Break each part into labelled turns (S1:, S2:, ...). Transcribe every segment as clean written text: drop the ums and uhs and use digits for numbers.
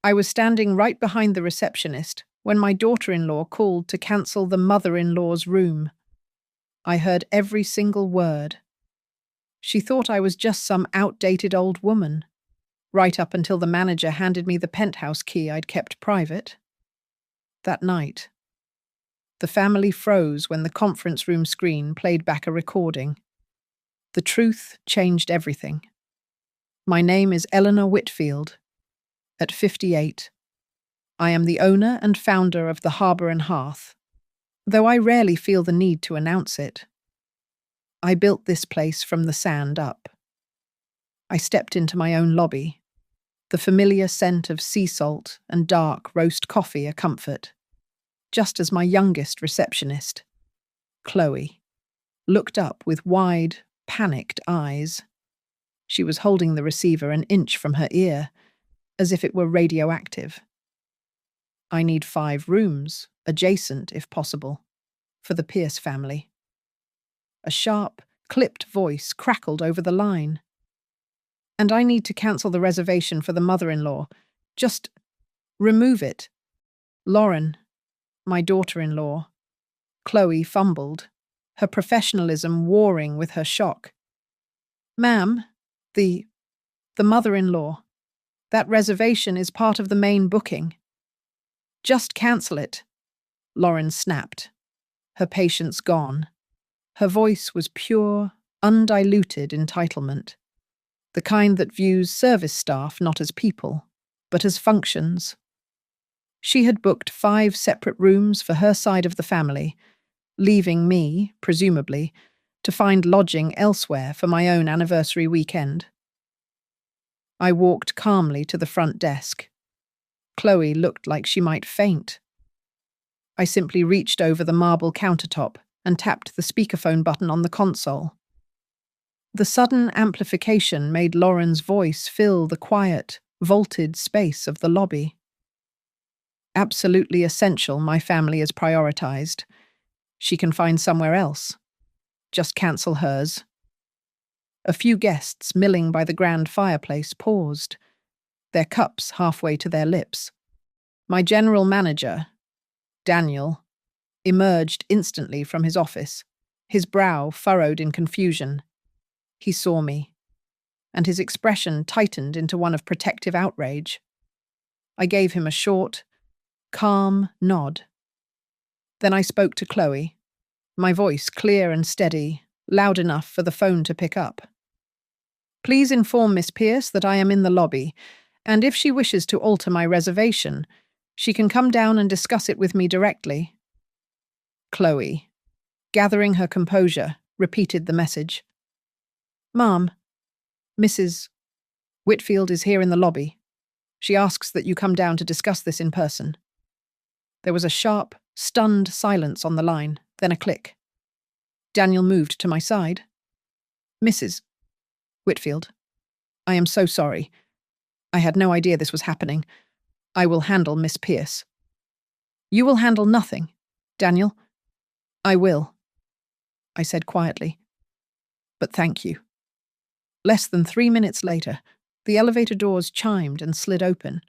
S1: I was standing right behind the receptionist when my daughter-in-law called to cancel the mother-in-law's room. I heard every single word. She thought I was just some outdated old woman, right up until the manager handed me the penthouse key I'd kept private. That night, the family froze when the conference room screen played back a recording. The truth changed everything. My name is Eleanor Whitfield. At 58, I am the owner and founder of the Harbour and Hearth, though I rarely feel the need to announce it. I built this place from the sand up. I stepped into my own lobby, the familiar scent of sea salt and dark roast coffee a comfort, just as my youngest receptionist, Chloe, looked up with wide, panicked eyes. She was holding the receiver an inch from her ear, as if it were radioactive. I need 5 rooms, adjacent if possible, for the Pierce family. A sharp, clipped voice crackled over the line. And I need to cancel the reservation for the mother-in-law. Just remove it. Lauren, my daughter-in-law. Chloe fumbled, her professionalism warring with her shock. Ma'am, the mother-in-law. That reservation is part of the main booking. Just cancel it, Lauren snapped, her patience gone. Her voice was pure, undiluted entitlement, the kind that views service staff not as people, but as functions. She had booked 5 separate rooms for her side of the family, leaving me, presumably, to find lodging elsewhere for my own anniversary weekend. I walked calmly to the front desk. Chloe looked like she might faint. I simply reached over the marble countertop and tapped the speakerphone button on the console. The sudden amplification made Lauren's voice fill the quiet, vaulted space of the lobby. Absolutely essential my family is prioritized. She can find somewhere else. Just cancel hers. A few guests milling by the grand fireplace paused, their cups halfway to their lips. My general manager, Daniel, emerged instantly from his office, his brow furrowed in confusion. He saw me, and his expression tightened into one of protective outrage. I gave him a short, calm nod. Then I spoke to Chloe, my voice clear and steady, loud enough for the phone to pick up. Please inform Miss Pierce that I am in the lobby, and if she wishes to alter my reservation, she can come down and discuss it with me directly. Chloe, gathering her composure, repeated the message. Ma'am, Mrs. Whitfield is here in the lobby. She asks that you come down to discuss this in person. There was a sharp, stunned silence on the line, then a click. Daniel moved to my side. Mrs. Whitfield, I am so sorry. I had no idea this was happening. I will handle Miss Pierce. You will handle nothing, Daniel. I will, I said quietly. But thank you. Less than 3 minutes later, the elevator doors chimed and slid open.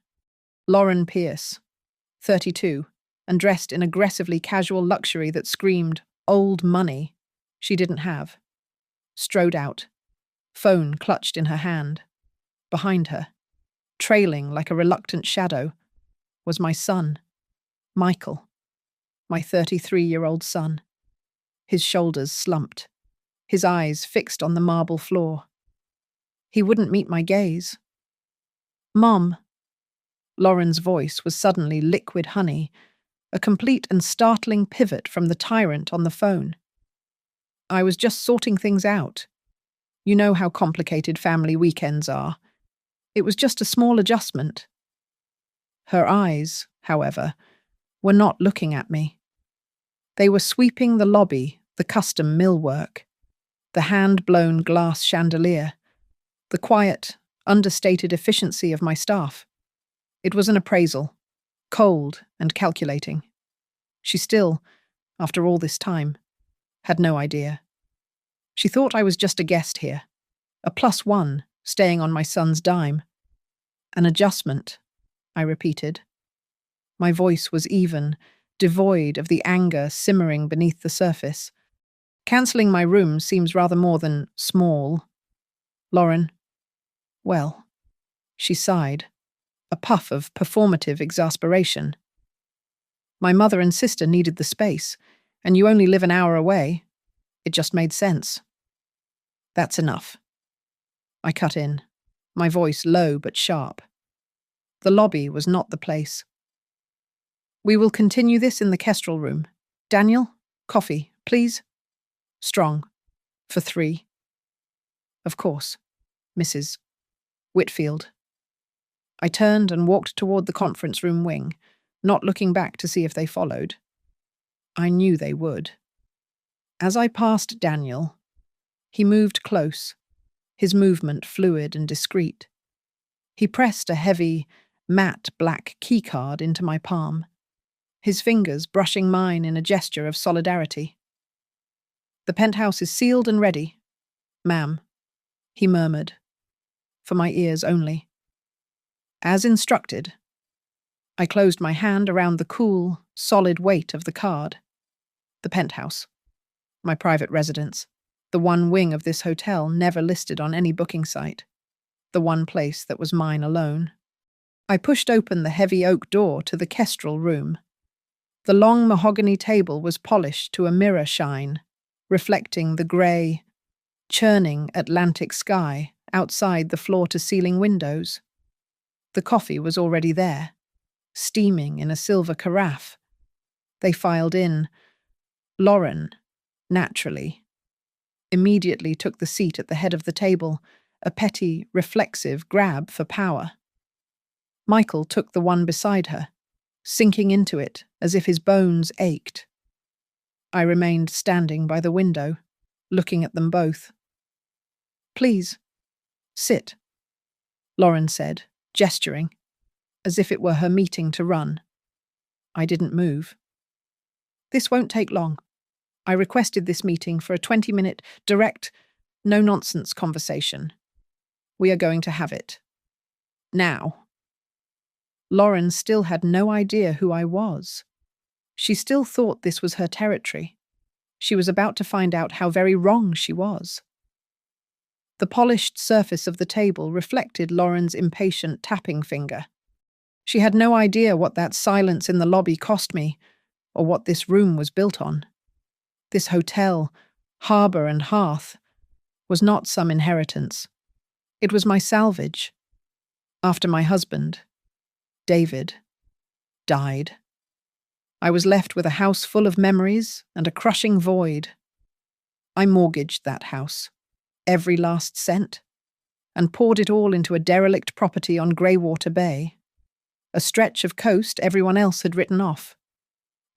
S1: Lauren Pierce, 32, and dressed in aggressively casual luxury that screamed old money she didn't have, strode out, phone clutched in her hand. Behind her, trailing like a reluctant shadow, was my son, Michael, my 33-year-old son. His shoulders slumped, his eyes fixed on the marble floor. He wouldn't meet my gaze. Mom. Lauren's voice was suddenly liquid honey, a complete and startling pivot from the tyrant on the phone. I was just sorting things out. You know how complicated family weekends are. It was just a small adjustment. Her eyes, however, were not looking at me. They were sweeping the lobby, the custom millwork, the hand-blown glass chandelier, the quiet, understated efficiency of my staff. It was an appraisal, cold and calculating. She still, after all this time, had no idea. She thought I was just a guest here, a +1 staying on my son's dime, an adjustment, I repeated. My voice was even, devoid of the anger simmering beneath the surface. Cancelling my room seems rather more than small. Lauren, well, she sighed, a puff of performative exasperation. My mother and sister needed the space, and you only live an hour away. It just made sense. That's enough. I cut in, my voice low but sharp. The lobby was not the place. We will continue this in the Kestrel room. Daniel, coffee, please. Strong. For 3. Of course, Mrs. Whitfield. I turned and walked toward the conference room wing, not looking back to see if they followed. I knew they would. As I passed Daniel, he moved close, his movement fluid and discreet. He pressed a heavy, matte black keycard into my palm, his fingers brushing mine in a gesture of solidarity. The penthouse is sealed and ready, ma'am, he murmured, for my ears only. As instructed, I closed my hand around the cool, solid weight of the card. The penthouse, my private residence, the one wing of this hotel never listed on any booking site, the one place that was mine alone. I pushed open the heavy oak door to the Kestrel room. The long mahogany table was polished to a mirror shine, reflecting the grey, churning Atlantic sky outside the floor-to-ceiling windows. The coffee was already there, steaming in a silver carafe. They filed in. Lauren, naturally, immediately took the seat at the head of the table, a petty, reflexive grab for power. Michael took the one beside her, sinking into it as if his bones ached. I remained standing by the window, looking at them both. Please, sit, Lauren said, gesturing, as if it were her meeting to run. I didn't move. This won't take long. I requested this meeting for a 20-minute, direct, no-nonsense conversation. We are going to have it. Now. Lauren still had no idea who I was. She still thought this was her territory. She was about to find out how very wrong she was. The polished surface of the table reflected Lauren's impatient tapping finger. She had no idea what that silence in the lobby cost me, or what this room was built on. This hotel, harbour and hearth, was not some inheritance. It was my salvage. After my husband, David, died, I was left with a house full of memories and a crushing void. I mortgaged that house, every last cent, and poured it all into a derelict property on Greywater Bay, a stretch of coast everyone else had written off.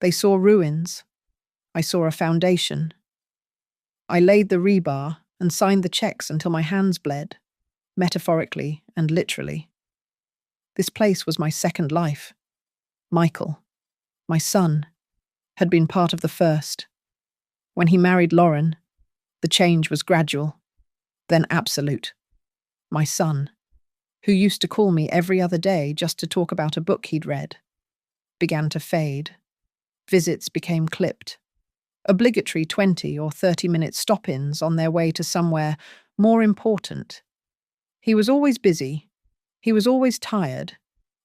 S1: They saw ruins. I saw a foundation. I laid the rebar and signed the checks until my hands bled, metaphorically and literally. This place was my second life. Michael, my son, had been part of the first. When he married Lauren, the change was gradual, then absolute. My son, who used to call me every other day just to talk about a book he'd read, began to fade. Visits became clipped. Obligatory 20 or 30-minute stop-ins on their way to somewhere more important. He was always busy. He was always tired.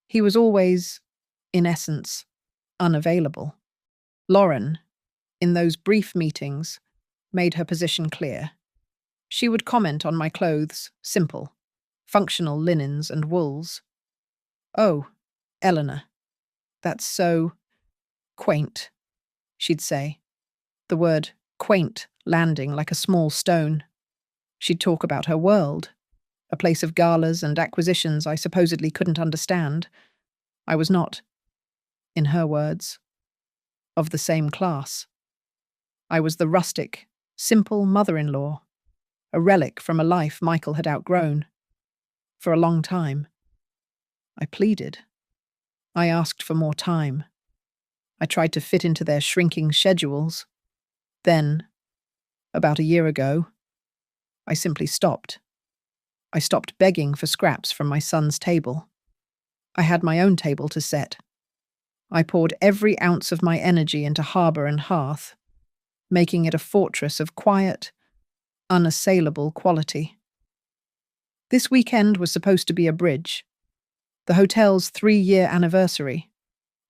S1: He was always, in essence, unavailable. Lauren, in those brief meetings, made her position clear. She would comment on my clothes, simple, functional linens and wools. "Oh, Eleanor, that's so quaint," she'd say, the word quaint landing like a small stone. She'd talk about her world, a place of galas and acquisitions I supposedly couldn't understand. I was not, in her words, of the same class. I was the rustic, simple mother-in-law, a relic from a life Michael had outgrown. For a long time. I pleaded. I asked for more time. I tried to fit into their shrinking schedules. Then, about a year ago, I simply stopped. I stopped begging for scraps from my son's table. I had my own table to set. I poured every ounce of my energy into harbour and hearth, making it a fortress of quiet, unassailable quality. This weekend was supposed to be a bridge, the hotel's 3-year anniversary,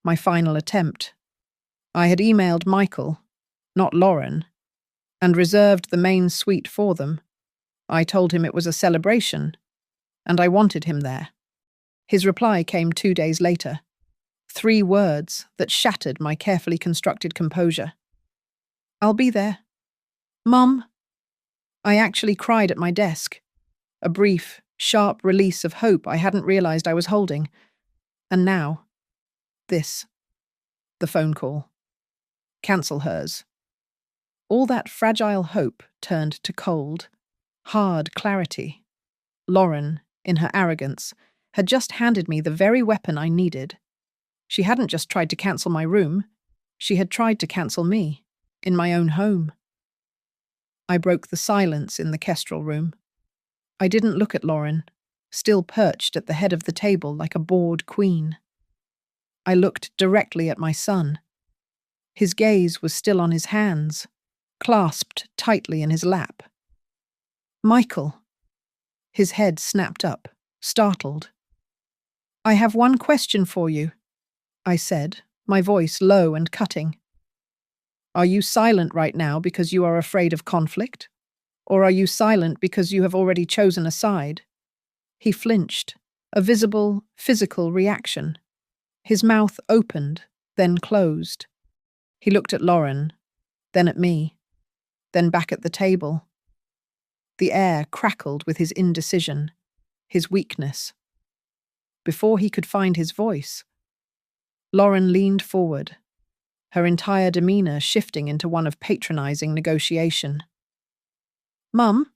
S1: my final attempt. I had emailed Michael, not Lauren, and reserved the main suite for them. I told him it was a celebration, and I wanted him there. His reply came 2 days later. 3 words that shattered my carefully constructed composure. "I'll be there." "Mum." I actually cried at my desk, a brief, sharp release of hope I hadn't realized I was holding. And now, this. The phone call. Cancel hers. All that fragile hope turned to cold, hard clarity. Lauren, in her arrogance, had just handed me the very weapon I needed. She hadn't just tried to cancel my room, she had tried to cancel me, in my own home. I broke the silence in the kestrel room. I didn't look at Lauren, still perched at the head of the table like a bored queen. I looked directly at my son. His gaze was still on his hands, clasped tightly in his lap. "Michael." His head snapped up, startled. "I have one question for you," I said, my voice low and cutting. "Are you silent right now because you are afraid of conflict? Or are you silent because you have already chosen a side?" He flinched, a visible, physical reaction. His mouth opened, then closed. He looked at Lauren, then at me, then back at the table. The air crackled with his indecision, his weakness. Before he could find his voice, Lauren leaned forward, her entire demeanor shifting into one of patronizing negotiation. "Mum,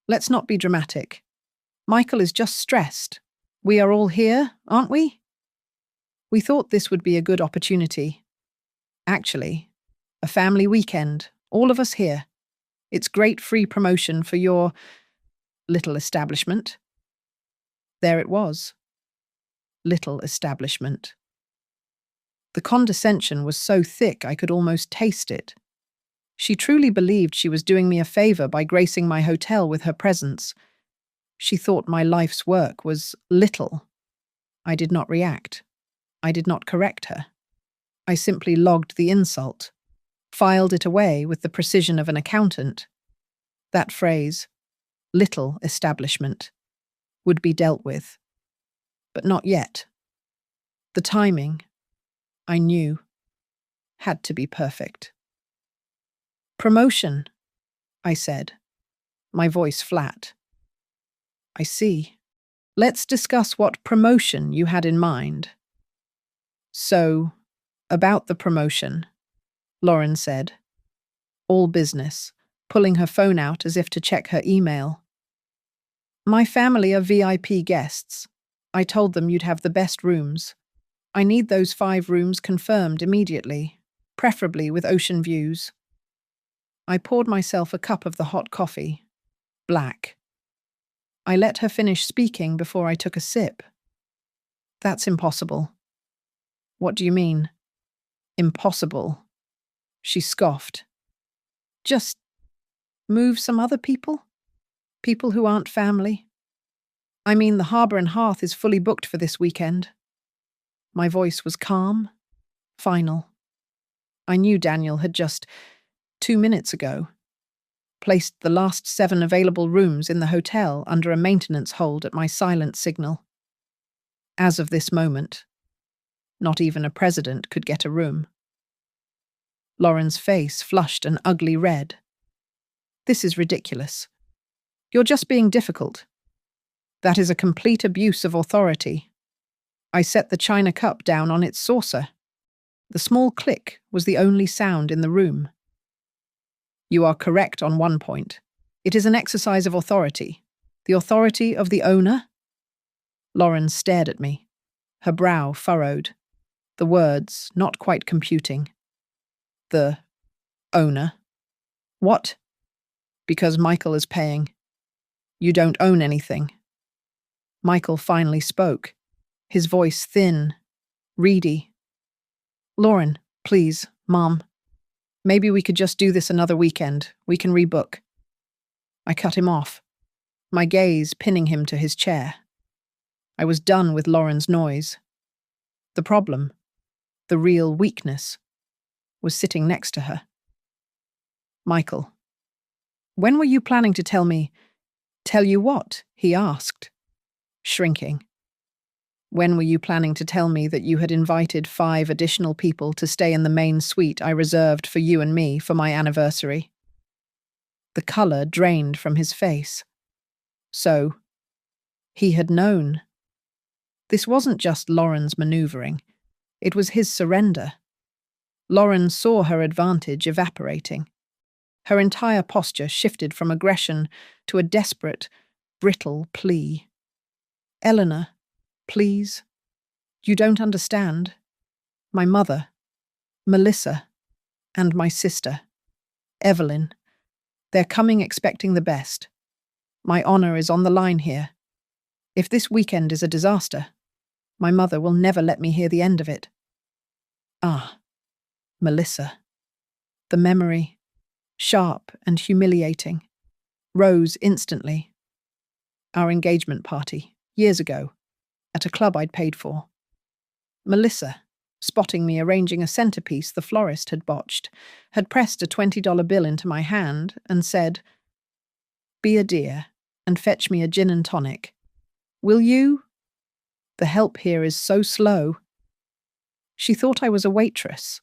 S1: let's not be dramatic. Michael is just stressed. We are all here, aren't we?" We thought this would be a good opportunity. Actually, a family weekend, all of us here. It's great free promotion for your little establishment. There it was. Little establishment. The condescension was so thick I could almost taste it. She truly believed she was doing me a favor by gracing my hotel with her presence. She thought my life's work was little. I did not react. I did not correct her. I simply logged the insult, filed it away with the precision of an accountant. That phrase, little establishment, would be dealt with. But not yet. The timing, I knew, had to be perfect. "Promotion," I said, my voice flat. "I see. Let's discuss what promotion you had in mind." "So, about the promotion," Lauren said. All business, pulling her phone out as if to check her email. "My family are VIP guests. I told them you'd have the best rooms. I need those 5 rooms confirmed immediately, preferably with ocean views." I poured myself a cup of the hot coffee, black. I let her finish speaking before I took a sip. "That's impossible." "What do you mean?" "Impossible." She scoffed. "Just move some other people? People who aren't family? I mean, the Harbour and Hearth is fully booked for this weekend." My voice was calm, final. I knew Daniel had just, 2 minutes ago, placed the last 7 available rooms in the hotel under a maintenance hold at my silent signal. As of this moment, not even a president could get a room. Lauren's face flushed an ugly red. "This is ridiculous. You're just being difficult. That is a complete abuse of authority." I set the china cup down on its saucer. The small click was the only sound in the room. "You are correct on one point. It is an exercise of authority. The authority of the owner?" Lauren stared at me, her brow furrowed, the words not quite computing. "The owner? What?" "Because Michael is paying. You don't own anything." Michael finally spoke, his voice thin, reedy. "Lauren, please, Mom. Maybe we could just do this another weekend. We can rebook." I cut him off, my gaze pinning him to his chair. I was done with Lauren's noise. The problem, the real weakness, was sitting next to her. "Michael, when were you planning to tell me?" "Tell you what?" he asked, shrinking. "When were you planning to tell me that you had invited 5 additional people to stay in the main suite I reserved for you and me for my anniversary?" The colour drained from his face. So, he had known. This wasn't just Lauren's manoeuvring. It was his surrender. Lauren saw her advantage evaporating. Her entire posture shifted from aggression to a desperate, brittle plea. "Eleanor, please. You don't understand. My mother, Melissa, and my sister, Evelyn, they're coming expecting the best. My honor is on the line here. If this weekend is a disaster, my mother will never let me hear the end of it." Ah, Melissa. The memory, sharp and humiliating, rose instantly. Our engagement party, years ago, at a club I'd paid for. Melissa, spotting me arranging a centerpiece the florist had botched, had pressed a $20 bill into my hand and said, "Be a dear and fetch me a gin and tonic. Will you? The help here is so slow." She thought I was a waitress.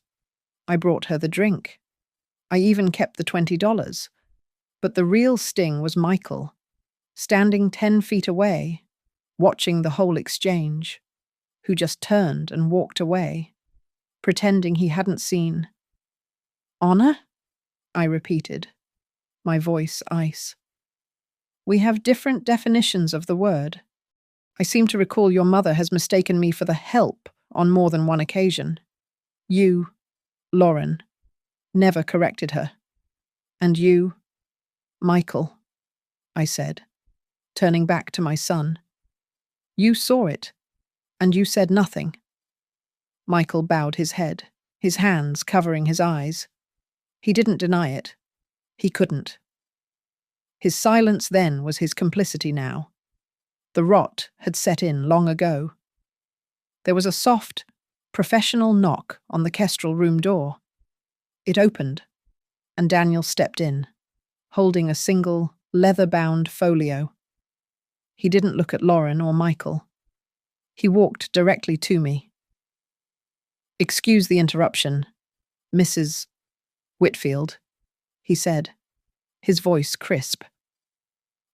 S1: I brought her the drink. I even kept the $20. But the real sting was Michael, standing 10 feet away, watching the whole exchange, who just turned and walked away, pretending he hadn't seen. "Honor?" I repeated, my voice ice. "We have different definitions of the word. I seem to recall your mother has mistaken me for the help on more than one occasion. You, Lauren, never corrected her. And you, Michael," I said, turning back to my son. "You saw it, and you said nothing." Michael bowed his head, his hands covering his eyes. He didn't deny it. He couldn't. His silence then was his complicity now. The rot had set in long ago. There was a soft, professional knock on the Kestrel room door. It opened, and Daniel stepped in, holding a single, leather-bound folio. He didn't look at Lauren or Michael. He walked directly to me. "Excuse the interruption, Mrs. Whitfield," he said, his voice crisp.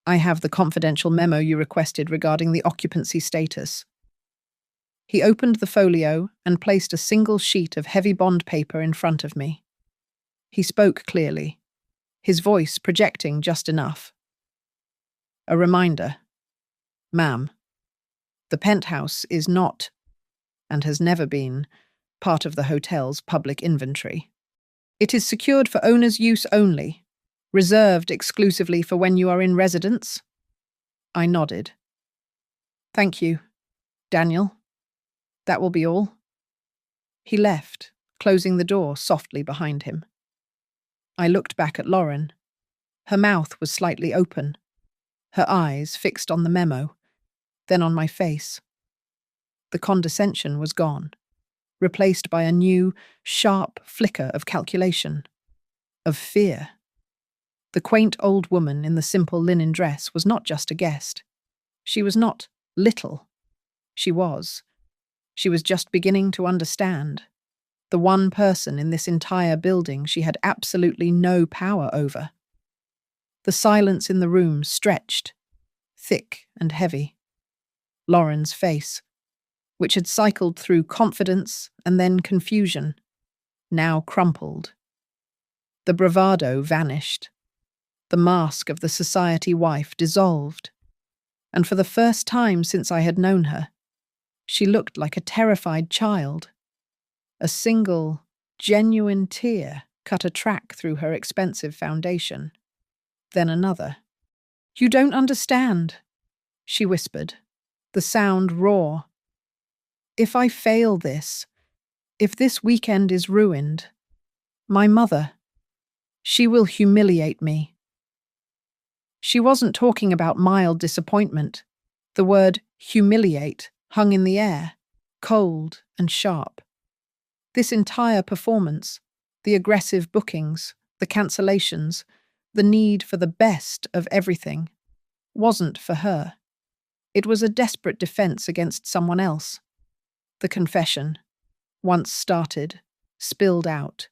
S1: "I have the confidential memo you requested regarding the occupancy status." He opened the folio and placed a single sheet of heavy bond paper in front of me. He spoke clearly, his voice projecting just enough. "A reminder, ma'am, the Penthouse is not, and has never been, part of the hotel's public inventory. It is secured for owner's use only, reserved exclusively for when you are in residence." I nodded. "Thank you, Daniel. That will be all." He left, closing the door softly behind him. I looked back at Lauren. Her mouth was slightly open, her eyes fixed on the memo, then on my face. The condescension was gone, replaced by a new, sharp flicker of calculation, of fear. The quaint old woman in the simple linen dress was not just a guest. She was not little. She was. She was just beginning to understand. The one person in this entire building she had absolutely no power over. The silence in the room stretched, thick and heavy. Lauren's face, which had cycled through confidence and then confusion, now crumpled. The bravado vanished. The mask of the society wife dissolved. And for the first time since I had known her, she looked like a terrified child. A single, genuine tear cut a track through her expensive foundation. Then another. "You don't understand," she whispered, the sound raw. If I fail this, if this weekend is ruined, my mother, she will humiliate me. She wasn't talking about mild disappointment. The word humiliate hung in the air, cold and sharp. This entire performance, the aggressive bookings, the cancellations, the need for the best of everything, wasn't for her. It was a desperate defense against someone else. The confession, once started, spilled out.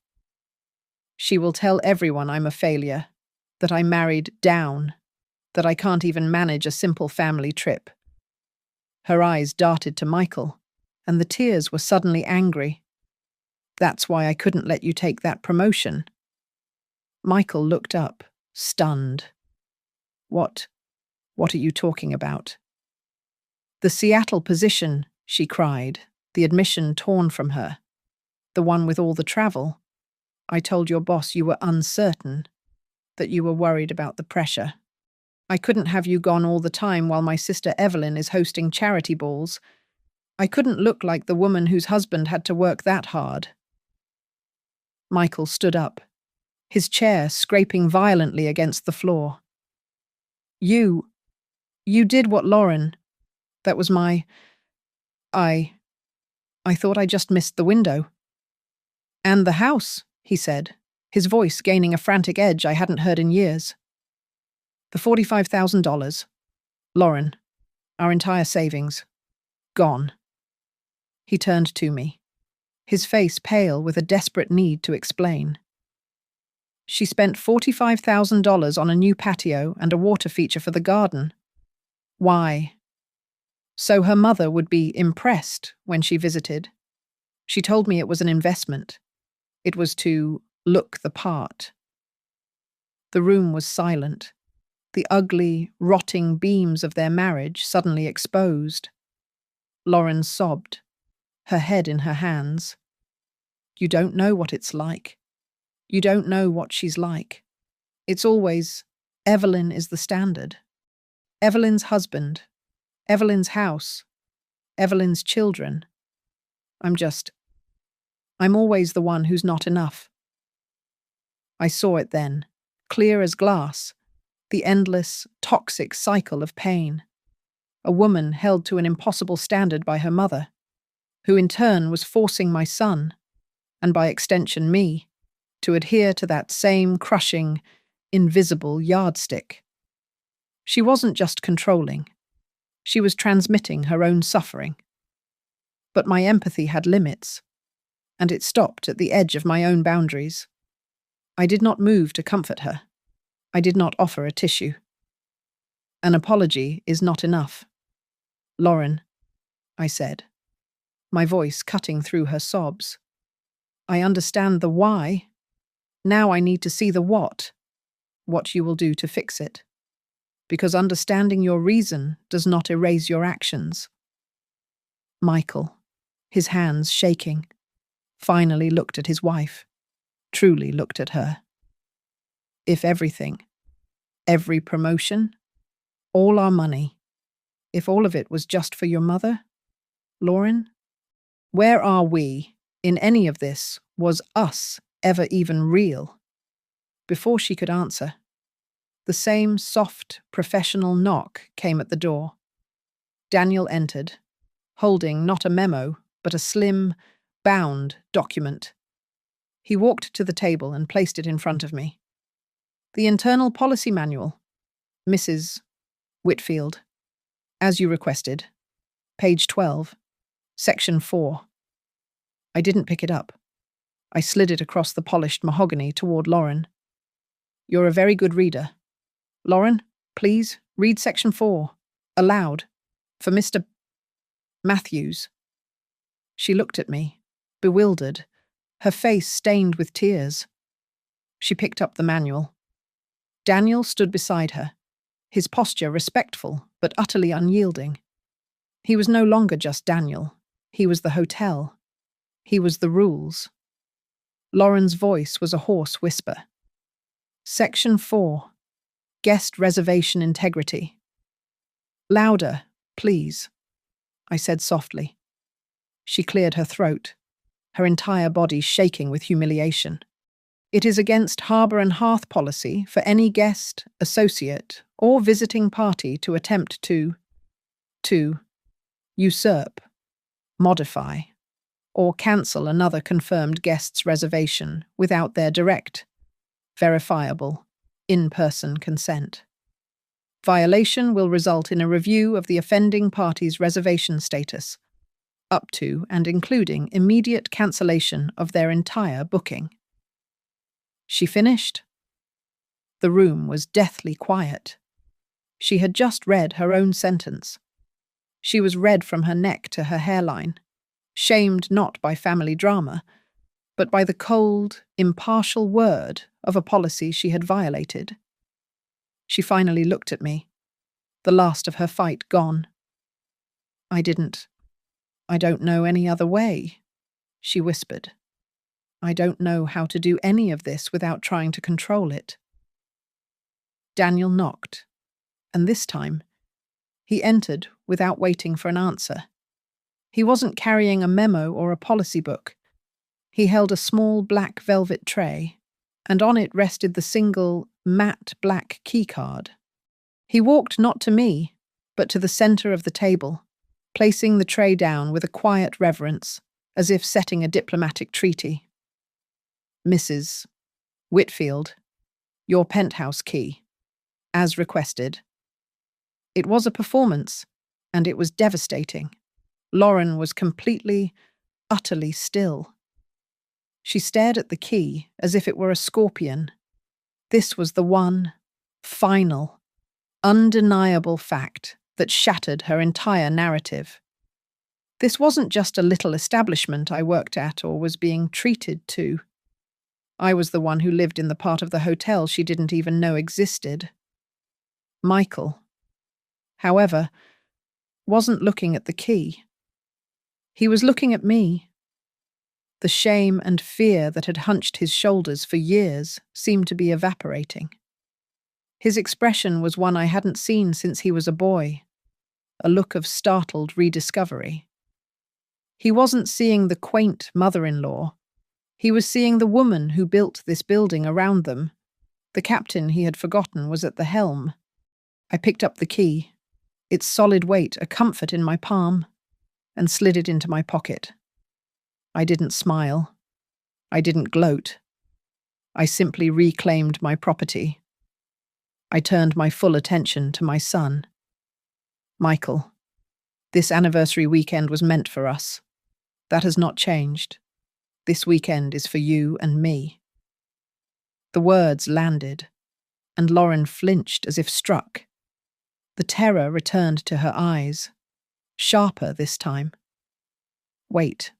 S1: She will tell everyone I'm a failure, that I married down, that I can't even manage a simple family trip. Her eyes darted to Michael, and the tears were suddenly angry. That's why I couldn't let you take that promotion. Michael looked up, stunned. What are you talking about? The Seattle position, she cried, the admission torn from her. The one with all the travel. I told your boss you were uncertain, that you were worried about the pressure. I couldn't have you gone all the time while my sister Evelyn is hosting charity balls. I couldn't look like the woman whose husband had to work that hard. Michael stood up, his chair scraping violently against the floor. You did what Lauren. That was my... I thought I just missed the window. And the house, he said, his voice gaining a frantic edge I hadn't heard in years. The $45,000. Lauren, our entire savings. Gone. He turned to me, his face pale with a desperate need to explain. She spent $45,000 on a new patio and a water feature for the garden. Why? So her mother would be impressed when she visited. She told me it was an investment. It was to look the part. The room was silent, the ugly, rotting beams of their marriage suddenly exposed. Lauren sobbed, her head in her hands. You don't know what it's like. You don't know what she's like. It's always, Evelyn is the standard. Evelyn's husband, Evelyn's house, Evelyn's children. I'm always the one who's not enough. I saw it then, clear as glass, the endless, toxic cycle of pain. A woman held to an impossible standard by her mother, who in turn was forcing my son, and by extension me, to adhere to that same crushing, invisible yardstick. She wasn't just controlling. She was transmitting her own suffering. But my empathy had limits, and it stopped at the edge of my own boundaries. I did not move to comfort her. I did not offer a tissue. An apology is not enough. Lauren, I said, my voice cutting through her sobs. I understand the why. Now I need to see the what you will do to fix it. Because understanding your reason does not erase your actions. Michael, his hands shaking, finally looked at his wife, truly looked at her. If everything, every promotion, all our money, if all of it was just for your mother, Lauren, where are we in any of this? Was us ever even real? Before she could answer, the same soft, professional knock came at the door. Daniel entered, holding not a memo, but a slim, bound document. He walked to the table and placed it in front of me. The Internal Policy Manual, Mrs. Whitfield, as you requested. Page 12, Section 4. I didn't pick it up. I slid it across the polished mahogany toward Lauren. You're a very good reader. Lauren, please, read Section 4, aloud, for Mr. Matthews. She looked at me, bewildered, her face stained with tears. She picked up the manual. Daniel stood beside her, his posture respectful but utterly unyielding. He was no longer just Daniel. He was the hotel. He was the rules. Lauren's voice was a hoarse whisper. Section 4. Guest reservation integrity. Louder, please, I said softly. She cleared her throat, her entire body shaking with humiliation. It is against harbour and hearth policy for any guest, associate, or visiting party to attempt to usurp, modify, or cancel another confirmed guest's reservation without their direct, verifiable, in-person consent. Violation will result in a review of the offending party's reservation status, up to and including immediate cancellation of their entire booking. She finished. The room was deathly quiet. She had just read her own sentence. She was red from her neck to her hairline, shamed not by family drama, but by the cold, impartial word of a policy she had violated. She finally looked at me, the last of her fight gone. I don't know any other way, she whispered. I don't know how to do any of this without trying to control it. Daniel knocked, and this time, he entered without waiting for an answer. He wasn't carrying a memo or a policy book. He held a small black velvet tray, and on it rested the single, matte black keycard. He walked not to me, but to the centre of the table, placing the tray down with a quiet reverence, as if setting a diplomatic treaty. Mrs. Whitfield, your penthouse key, as requested. It was a performance, and it was devastating. Lauren was completely, utterly still. She stared at the key as if it were a scorpion. This was the one, final, undeniable fact that shattered her entire narrative. This wasn't just a little establishment I worked at or was being treated to. I was the one who lived in the part of the hotel she didn't even know existed. Michael, however, wasn't looking at the key. He was looking at me. The shame and fear that had hunched his shoulders for years seemed to be evaporating. His expression was one I hadn't seen since he was a boy, a look of startled rediscovery. He wasn't seeing the quaint mother-in-law. He was seeing the woman who built this building around them. The captain he had forgotten was at the helm. I picked up the key, its solid weight a comfort in my palm, and slid it into my pocket. I didn't smile. I didn't gloat. I simply reclaimed my property. I turned my full attention to my son. Michael, this anniversary weekend was meant for us. That has not changed. This weekend is for you and me. The words landed, and Lauren flinched as if struck. The terror returned to her eyes, sharper this time. Wait.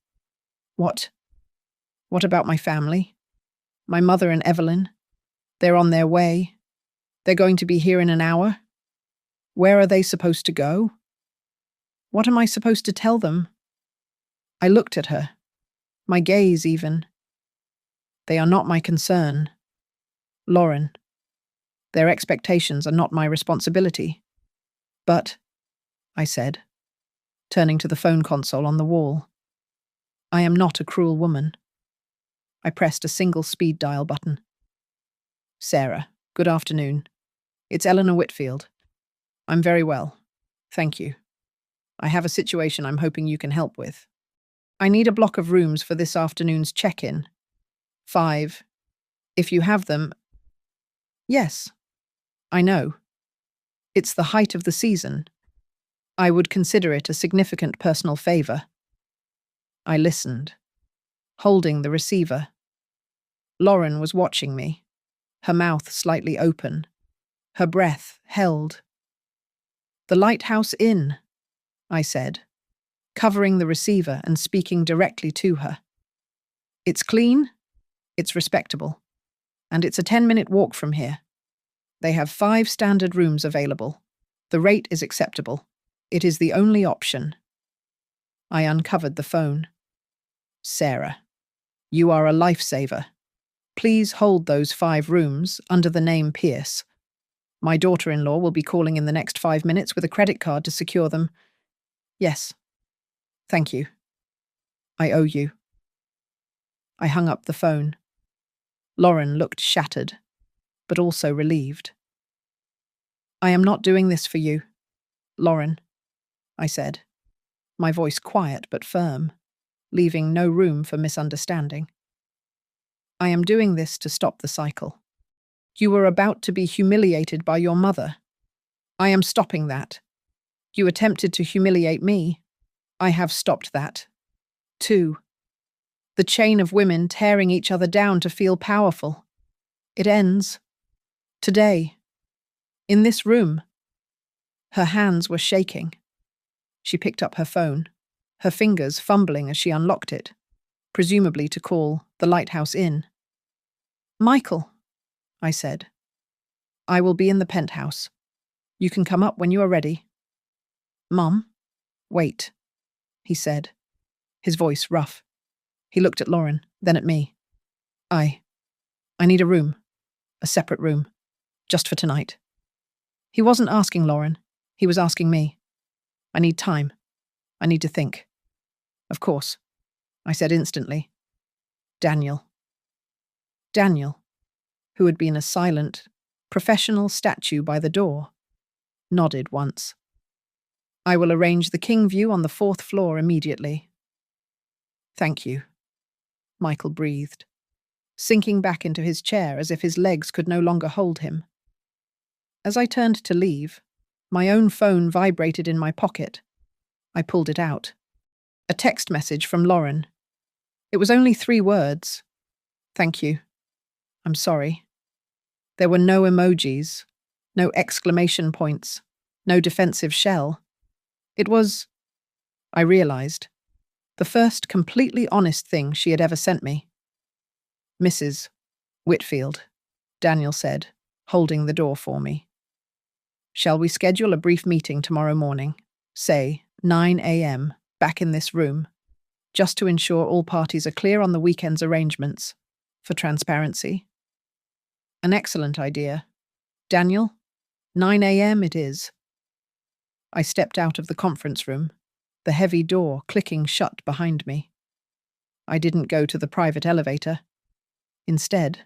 S1: What? What about my family? My mother and Evelyn? They're on their way. They're going to be here in an hour. Where are they supposed to go? What am I supposed to tell them? I looked at her, my gaze even. They are not my concern. Lauren, their expectations are not my responsibility. But, I said, turning to the phone console on the wall, I am not a cruel woman. I pressed a single speed dial button. Sarah, good afternoon. It's Eleanor Whitfield. I'm very well, thank you. I have a situation I'm hoping you can help with. I need a block of rooms for this afternoon's check-in. 5. If you have them. Yes, I know. It's the height of the season. I would consider it a significant personal favor. I listened, holding the receiver. Lauren was watching me, her mouth slightly open, her breath held. The Lighthouse Inn, I said, covering the receiver and speaking directly to her. It's clean, it's respectable, and it's a 10-minute walk from here. They have 5 standard rooms available. The rate is acceptable. It is the only option. I uncovered the phone. Sarah, you are a lifesaver. Please hold those 5 rooms under the name Pierce. My daughter-in-law will be calling in the next 5 minutes with a credit card to secure them. Yes. Thank you. I owe you. I hung up the phone. Lauren looked shattered, but also relieved. I am not doing this for you, Lauren, I said, my voice quiet but firm, leaving no room for misunderstanding. I am doing this to stop the cycle. You were about to be humiliated by your mother. I am stopping that. You attempted to humiliate me. I have stopped that. 2. The chain of women tearing each other down to feel powerful. It ends. Today. In this room. Her hands were shaking. She picked up her phone, her fingers fumbling as she unlocked it, presumably to call the Lighthouse Inn. Michael, I said. I will be in the penthouse. You can come up when you are ready. Mum? Wait, he said, his voice rough. He looked at Lauren, then at me. I need a room. A separate room. Just for tonight. He wasn't asking Lauren. He was asking me. I need time. I need to think. Of course, I said instantly. Daniel, who had been a silent, professional statue by the door, nodded once. I will arrange the king view on the 4th floor immediately. Thank you, Michael breathed, sinking back into his chair as if his legs could no longer hold him. As I turned to leave, my own phone vibrated in my pocket. I pulled it out. A text message from Lauren. It was only 3 words. Thank you. I'm sorry. There were no emojis, no exclamation points, no defensive shell. It was, I realized, the first completely honest thing she had ever sent me. Mrs. Whitfield, Daniel said, holding the door for me. Shall we schedule a brief meeting tomorrow morning, say 9 a.m., back in this room, just to ensure all parties are clear on the weekend's arrangements, for transparency? An excellent idea. Daniel, 9 a.m. it is. I stepped out of the conference room, the heavy door clicking shut behind me. I didn't go to the private elevator. Instead,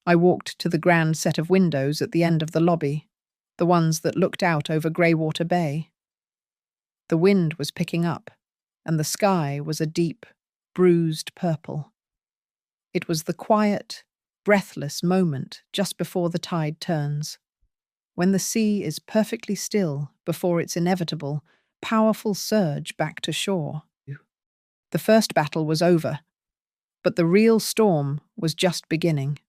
S1: I walked to the grand set of windows at the end of the lobby, the ones that looked out over Greywater Bay. The wind was picking up, and the sky was a deep, bruised purple. It was the quiet, breathless moment just before the tide turns, when the sea is perfectly still before its inevitable, powerful surge back to shore. The first battle was over, but the real storm was just beginning.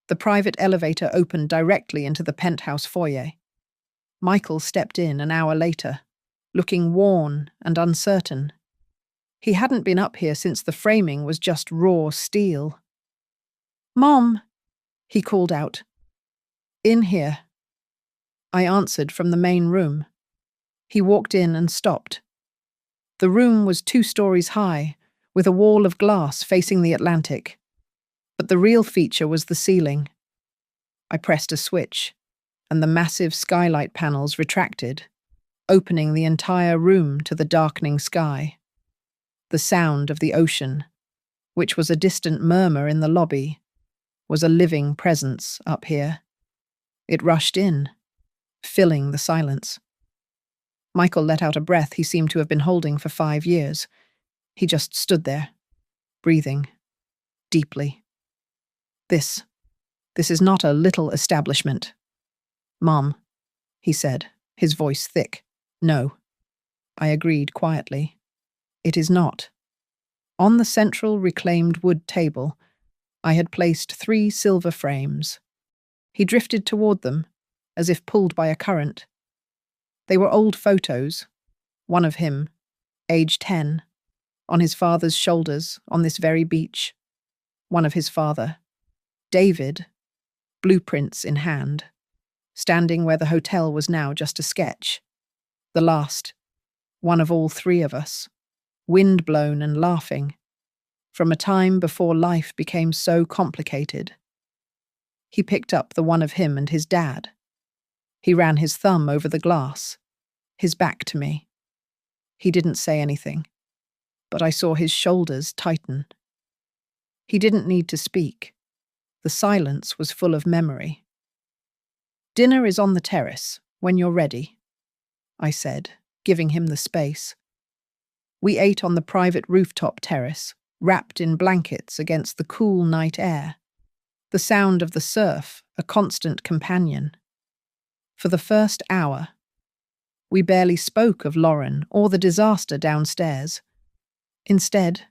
S1: The private elevator opened directly into the penthouse foyer. Michael stepped in an hour later, looking worn and uncertain. He hadn't been up here since the framing was just raw steel. Mom, he called out. In here. I answered from the main room. He walked in and stopped. The room was 2 stories high, with a wall of glass facing the Atlantic. But the real feature was the ceiling. I pressed a switch, and the massive skylight panels retracted, opening the entire room to the darkening sky. The sound of the ocean, which was a distant murmur in the lobby, was a living presence up here. It rushed in, filling the silence. Michael let out a breath he seemed to have been holding for 5 years. He just stood there, breathing deeply. This is not a little establishment. Mom, he said, his voice thick. No. I agreed quietly. It is not. On the central reclaimed wood table, I had placed 3 silver frames. He drifted toward them, as if pulled by a current. They were old photos, one of him, age 10, on his father's shoulders on this very beach, one of his father, David, blueprints in hand, standing where the hotel was now just a sketch. The last, one of all 3 of us, wind-blown and laughing, from a time before life became so complicated. He picked up the one of him and his dad. He ran his thumb over the glass, his back to me. He didn't say anything. but I saw his shoulders tighten. He didn't need to speak. The silence was full of memory. "Dinner is on the terrace, when you're ready," I said, giving him the space. We ate on the private rooftop terrace, wrapped in blankets against the cool night air. The sound of the surf, a constant companion. For the first hour, we barely spoke of Lauren or the disaster downstairs. Instead,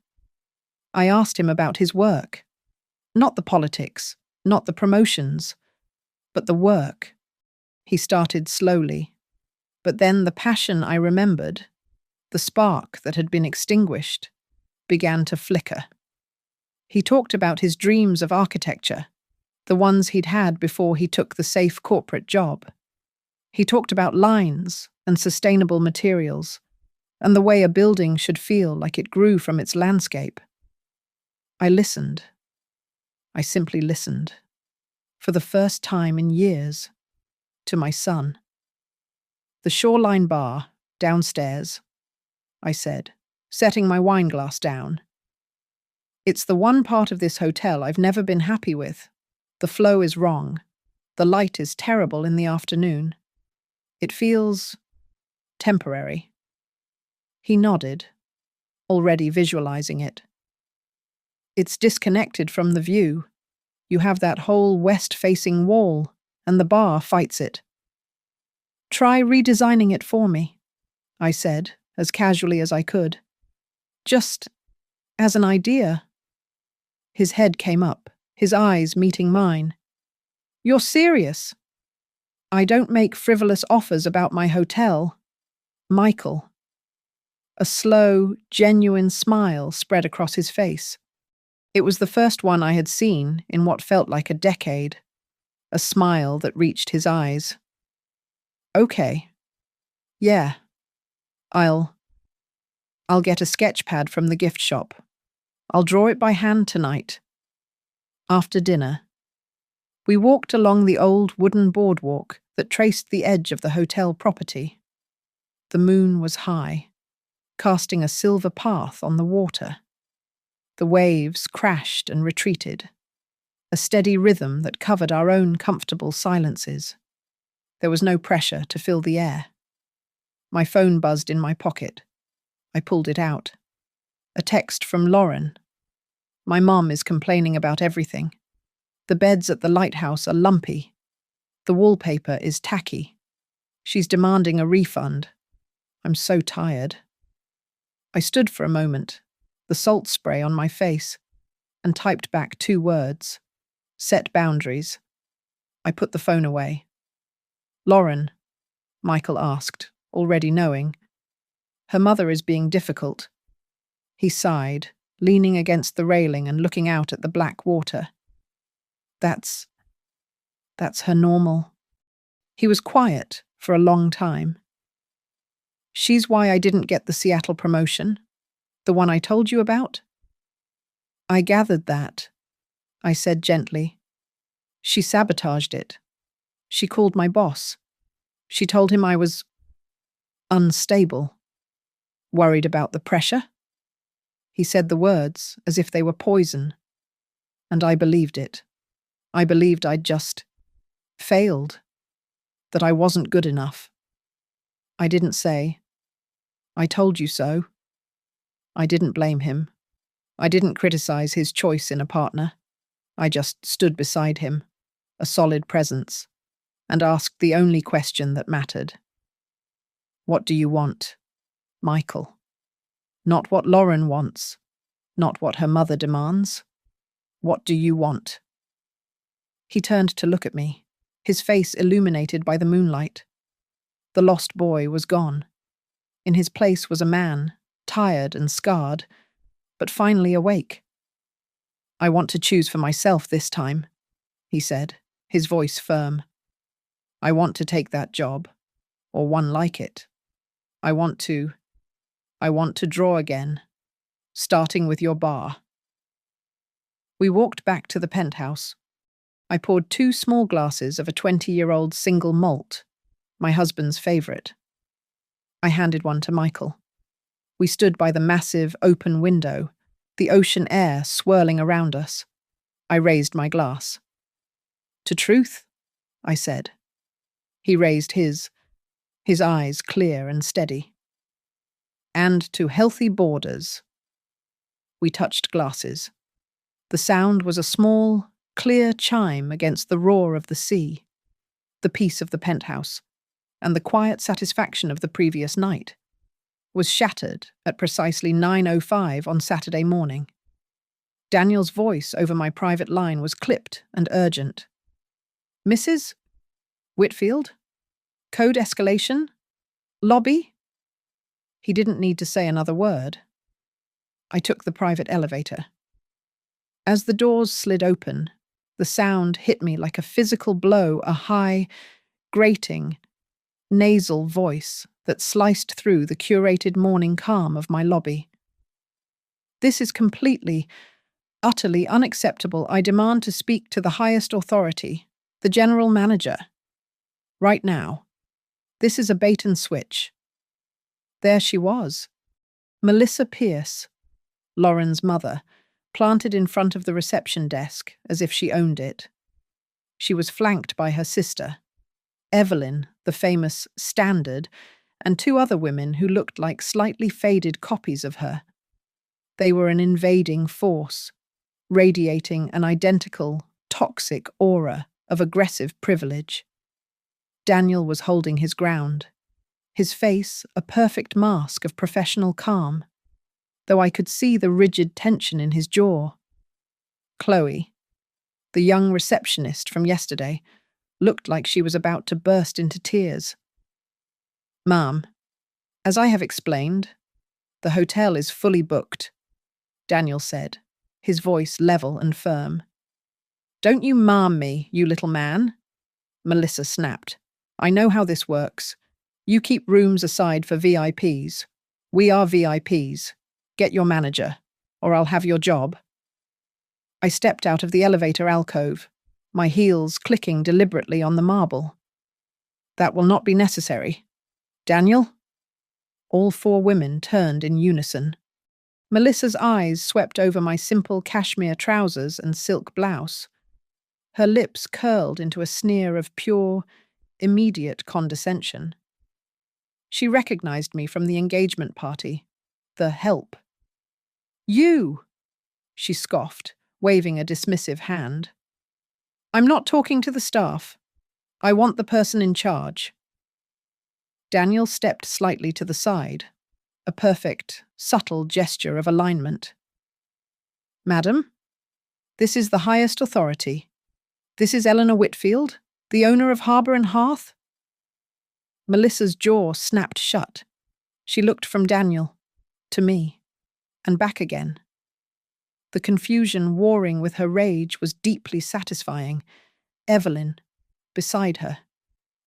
S1: I asked him about his work. Not the politics, not the promotions, but the work. He started slowly, but then the passion I remembered, the spark that had been extinguished, began to flicker. He talked about his dreams of architecture, the ones he'd had before he took the safe corporate job. He talked about lines and sustainable materials, and the way a building should feel like it grew from its landscape. I listened. I simply listened, for the first time in years, to my son. "The Shoreline Bar, downstairs," I said, setting my wine glass down. "It's the one part of this hotel I've never been happy with. The flow is wrong. The light is terrible in the afternoon. It feels temporary." He nodded, already visualizing it. "It's disconnected from the view. You have that whole west-facing wall, and the bar fights it." "Try redesigning it for me," I said, as casually as I could. "Just as an idea." His head came up, his eyes meeting mine. "You're serious?" "I don't make frivolous offers about my hotel, Michael." A slow, genuine smile spread across his face. It was the first one I had seen in what felt like a decade, a smile that reached his eyes. "Okay. Yeah. I'll get a sketch pad from the gift shop. I'll draw it by hand tonight." After dinner, we walked along the old wooden boardwalk that traced the edge of the hotel property. The moon was high, casting a silver path on the water. The waves crashed and retreated, a steady rhythm that covered our own comfortable silences. There was no pressure to fill the air. My phone buzzed in my pocket. I pulled it out. A text from Lauren. "My mom is complaining about everything. The beds at the lighthouse are lumpy. The wallpaper is tacky. She's demanding a refund. I'm so tired." I stood for a moment, the salt spray on my face, and typed back 2 words. "Set boundaries." I put the phone away. "Lauren?" Michael asked, already knowing. "Her mother is being difficult." He sighed, leaning against the railing and looking out at the black water. That's her normal." He was quiet for a long time. "She's why I didn't get the Seattle promotion? The one I told you about?" "I gathered that," I said gently. "She sabotaged it. She called my boss. She told him I was unstable. Worried about the pressure?" He said the words as if they were poison. And I believed it. I believed I'd just failed, that I wasn't good enough. I didn't say, "I told you so." I didn't blame him. I didn't criticize his choice in a partner. I just stood beside him, a solid presence, and asked the only question that mattered. "What do you want, Michael?" Not what Lauren wants, not what her mother demands. What do you want? He turned to look at me, his face illuminated by the moonlight. The lost boy was gone. In his place was a man, tired and scarred, but finally awake. "I want to choose for myself this time," he said, his voice firm. "I want to take that job, or one like it. I want to draw again, starting with your bar." We walked back to the penthouse. I poured 2 small glasses of a 20-year-old single malt, my husband's favourite. I handed one to Michael. We stood by the massive, open window, the ocean air swirling around us. I raised my glass. "To truth," I said. He raised his eyes clear and steady. "And to healthy borders." We touched glasses. The sound was a small, clear chime against the roar of the sea, the peace of the penthouse, and the quiet satisfaction of the previous night was shattered at precisely 9:05 on Saturday morning. Daniel's voice over my private line was clipped and urgent. "Mrs. Whitfield? Code escalation? Lobby?" He didn't need to say another word. I took the private elevator. As the doors slid open, the sound hit me like a physical blow, a high, grating, nasal voice that sliced through the curated morning calm of my lobby. "This is completely, utterly unacceptable. I demand to speak to the highest authority, the general manager. Right now. This is a bait and switch." There she was, Melissa Pierce, Lauren's mother, planted in front of the reception desk as if she owned it. She was flanked by her sister, Evelyn, the famous Standard, and two other women who looked like slightly faded copies of her. They were an invading force, radiating an identical, toxic aura of aggressive privilege. Daniel was holding his ground, his face a perfect mask of professional calm, though I could see the rigid tension in his jaw. Chloe, the young receptionist from yesterday, looked like she was about to burst into tears. "Ma'am, as I have explained, the hotel is fully booked," Daniel said, his voice level and firm. "Don't you ma'am me, you little man," Melissa snapped. "I know how this works. You keep rooms aside for VIPs. We are VIPs. Get your manager, or I'll have your job." I stepped out of the elevator alcove, my heels clicking deliberately on the marble. "That will not be necessary. Daniel?" All four women turned in unison. Melissa's eyes swept over my simple cashmere trousers and silk blouse. Her lips curled into a sneer of pure, immediate condescension. She recognized me from the engagement party, the help. "You!" she scoffed, waving a dismissive hand. "I'm not talking to the staff. I want the person in charge." Daniel stepped slightly to the side, a perfect, subtle gesture of alignment. "Madam, this is the highest authority. This is Eleanor Whitfield, the owner of Harbour and Hearth." Melissa's jaw snapped shut. She looked from Daniel to me, and back again. The confusion warring with her rage was deeply satisfying. Evelyn, beside her,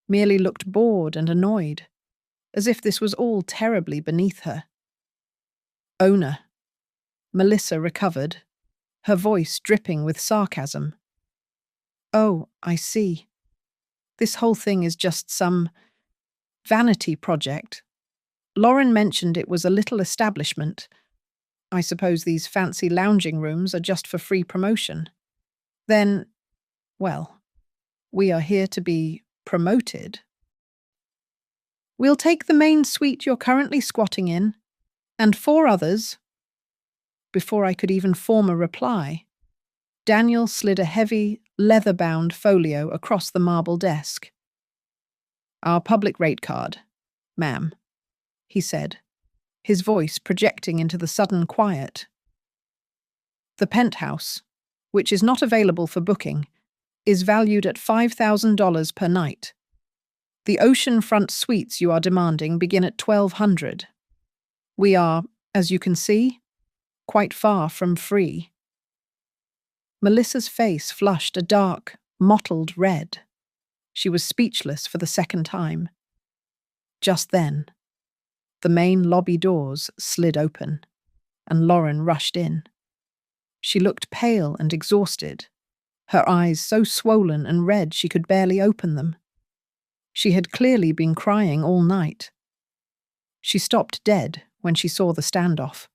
S1: merely looked bored and annoyed, as if this was all terribly beneath her. "Owner." Melissa recovered, her voice dripping with sarcasm. "Oh, I see. This whole thing is just some vanity project. Lauren mentioned it was a little establishment. I suppose these fancy lounging rooms are just for free promotion. Then, well, we are here to be promoted. We'll take the main suite you're currently squatting in, and 4 others." Before I could even form a reply, Daniel slid a heavy, leather-bound folio across the marble desk. "Our public rate card, ma'am," he said, his voice projecting into the sudden quiet. "The Penthouse, which is not available for booking, is valued at $5,000 per night. The oceanfront suites you are demanding begin at $1,200. We are, as you can see, quite far from free." Melissa's face flushed a dark, mottled red. She was speechless for the second time. Just then, the main lobby doors slid open, and Lauren rushed in. She looked pale and exhausted, her eyes so swollen and red she could barely open them. She had clearly been crying all night. She stopped dead when she saw the standoff,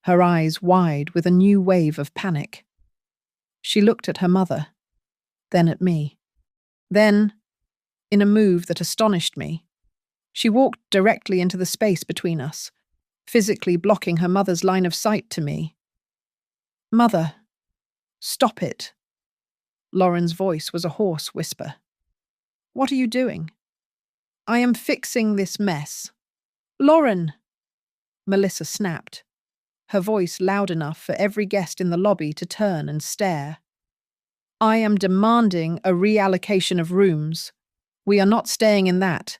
S1: her eyes wide with a new wave of panic. She looked at her mother, then at me. Then, in a move that astonished me, she walked directly into the space between us, physically blocking her mother's line of sight to me. "Mother, stop it." Lauren's voice was a hoarse whisper. "What are you doing?" "I am fixing this mess." "Lauren!" Melissa snapped, her voice loud enough for every guest in the lobby to turn and stare. "I am demanding a reallocation of rooms. We are not staying in that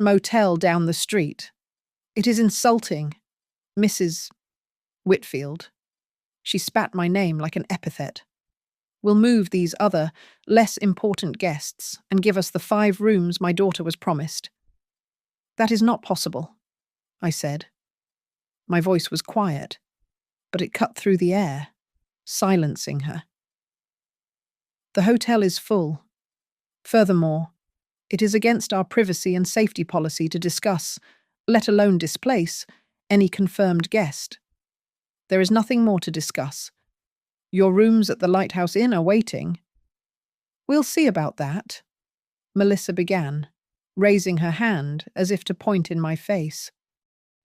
S1: motel down the street. It is insulting. Mrs. Whitfield." She spat my name like an epithet. "We'll move these other, less important guests and give us the 5 rooms my daughter was promised." "That is not possible," I said. My voice was quiet, but it cut through the air, silencing her. "The hotel is full. Furthermore, it is against our privacy and safety policy to discuss, let alone displace, any confirmed guest. There is nothing more to discuss. Your rooms at the Lighthouse Inn are waiting." "We'll see about that," Melissa began, raising her hand as if to point in my face.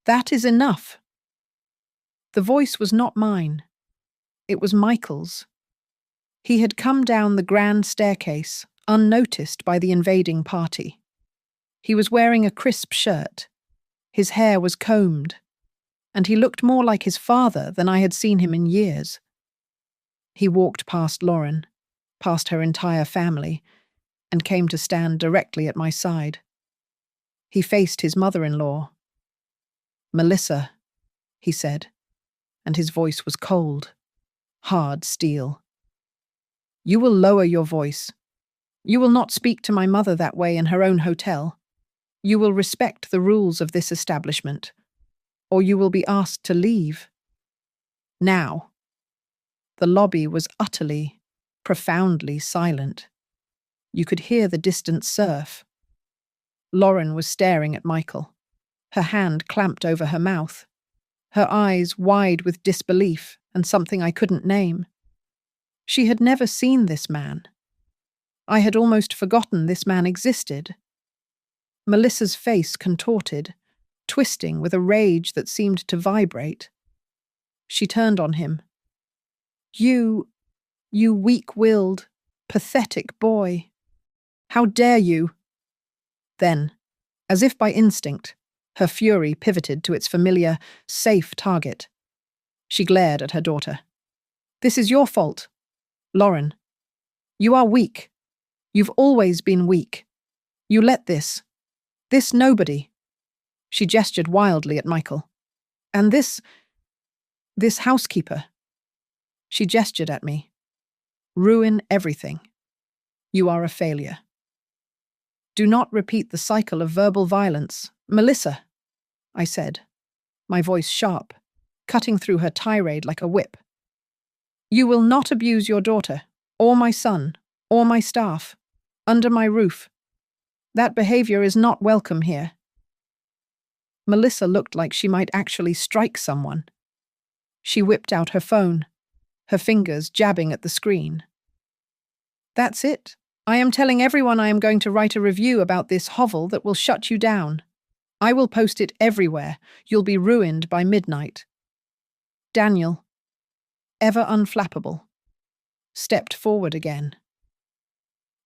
S1: "That is enough." The voice was not mine. It was Michael's. He had come down the grand staircase, unnoticed by the invading party. He was wearing a crisp shirt. His hair was combed, and he looked more like his father than I had seen him in years. He walked past Lauren, past her entire family, and came to stand directly at my side. He faced his mother-in-law. "Melissa," he said, and his voice was cold, hard steel. "You will lower your voice. You will not speak to my mother that way in her own hotel. You will respect the rules of this establishment, or you will be asked to leave. Now." The lobby was utterly, profoundly silent. You could hear the distant surf. Lauren was staring at Michael, her hand clamped over her mouth, her eyes wide with disbelief and something I couldn't name. She had never seen this man. I had almost forgotten this man existed. Melissa's face contorted, twisting with a rage that seemed to vibrate. She turned on him. You weak-willed, pathetic boy. How dare you?" Then, as if by instinct, her fury pivoted to its familiar, safe target. She glared at her daughter. "This is your fault. Lauren, you are weak. You've always been weak. You let this nobody." She gestured wildly at Michael. "And this housekeeper." She gestured at me. "Ruin everything. You are a failure. Do not repeat the cycle of verbal violence, Melissa," I said, my voice sharp, cutting through her tirade like a whip. "You will not abuse your daughter, or my son, or my staff, under my roof. That behavior is not welcome here." Melissa looked like she might actually strike someone. She whipped out her phone, her fingers jabbing at the screen. "That's it. I am telling everyone I am going to write a review about this hovel that will shut you down. I will post it everywhere. You'll be ruined by midnight." Daniel, ever unflappable, stepped forward again.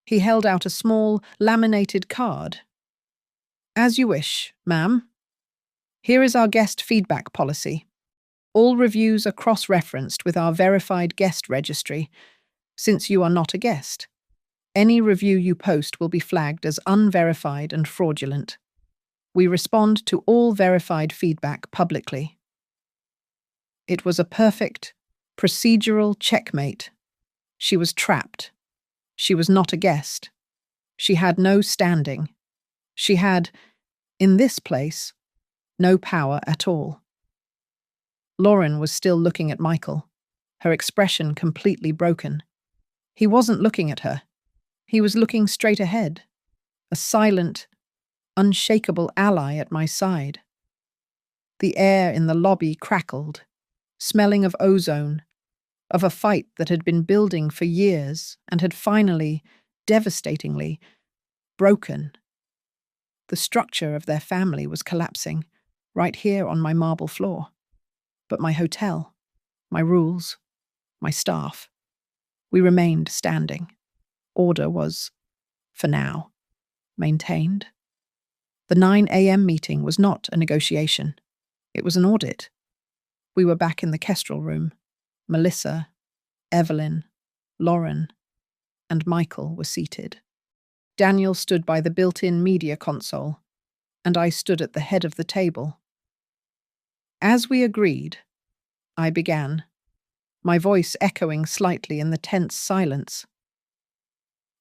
S1: He held out a small, laminated card. "As you wish, ma'am. Here is our guest feedback policy. All reviews are cross-referenced with our verified guest registry. Since you are not a guest, any review you post will be flagged as unverified and fraudulent. We respond to all verified feedback publicly." It was a perfect, procedural checkmate. She was trapped. She was not a guest. She had no standing. She had, in this place, no power at all. Lauren was still looking at Michael, her expression completely broken. He wasn't looking at her. He was looking straight ahead, a silent, unshakable ally at my side. The air in the lobby crackled, smelling of ozone, of a fight that had been building for years and had finally, devastatingly, broken. The structure of their family was collapsing, right here on my marble floor. But my hotel, my rules, my staff, we remained standing. Order was, for now, maintained. The 9 a.m. meeting was not a negotiation. It was an audit. We were back in the Kestrel room. Melissa, Evelyn, Lauren, and Michael were seated. Daniel stood by the built-in media console, and I stood at the head of the table. As we agreed, I began, my voice echoing slightly in the tense silence.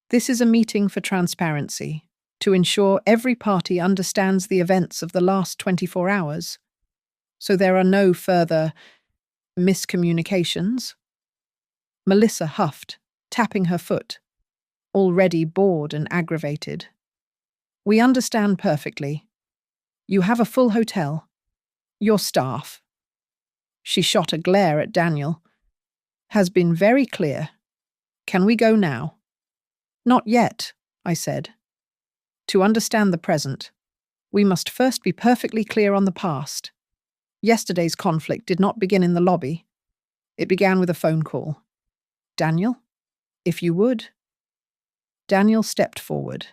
S1: This is a meeting for transparency, to ensure every party understands the events of the last 24 hours, so there are no further miscommunications. Melissa huffed, tapping her foot, already bored and aggravated. We understand perfectly. You have a full hotel. Your staff. She shot a glare at Daniel. Has been very clear. Can we go now? Not yet, I said. To understand the present, we must first be perfectly clear on the past. Yesterday's conflict did not begin in the lobby. It began with a phone call. Daniel, if you would. Daniel stepped forward,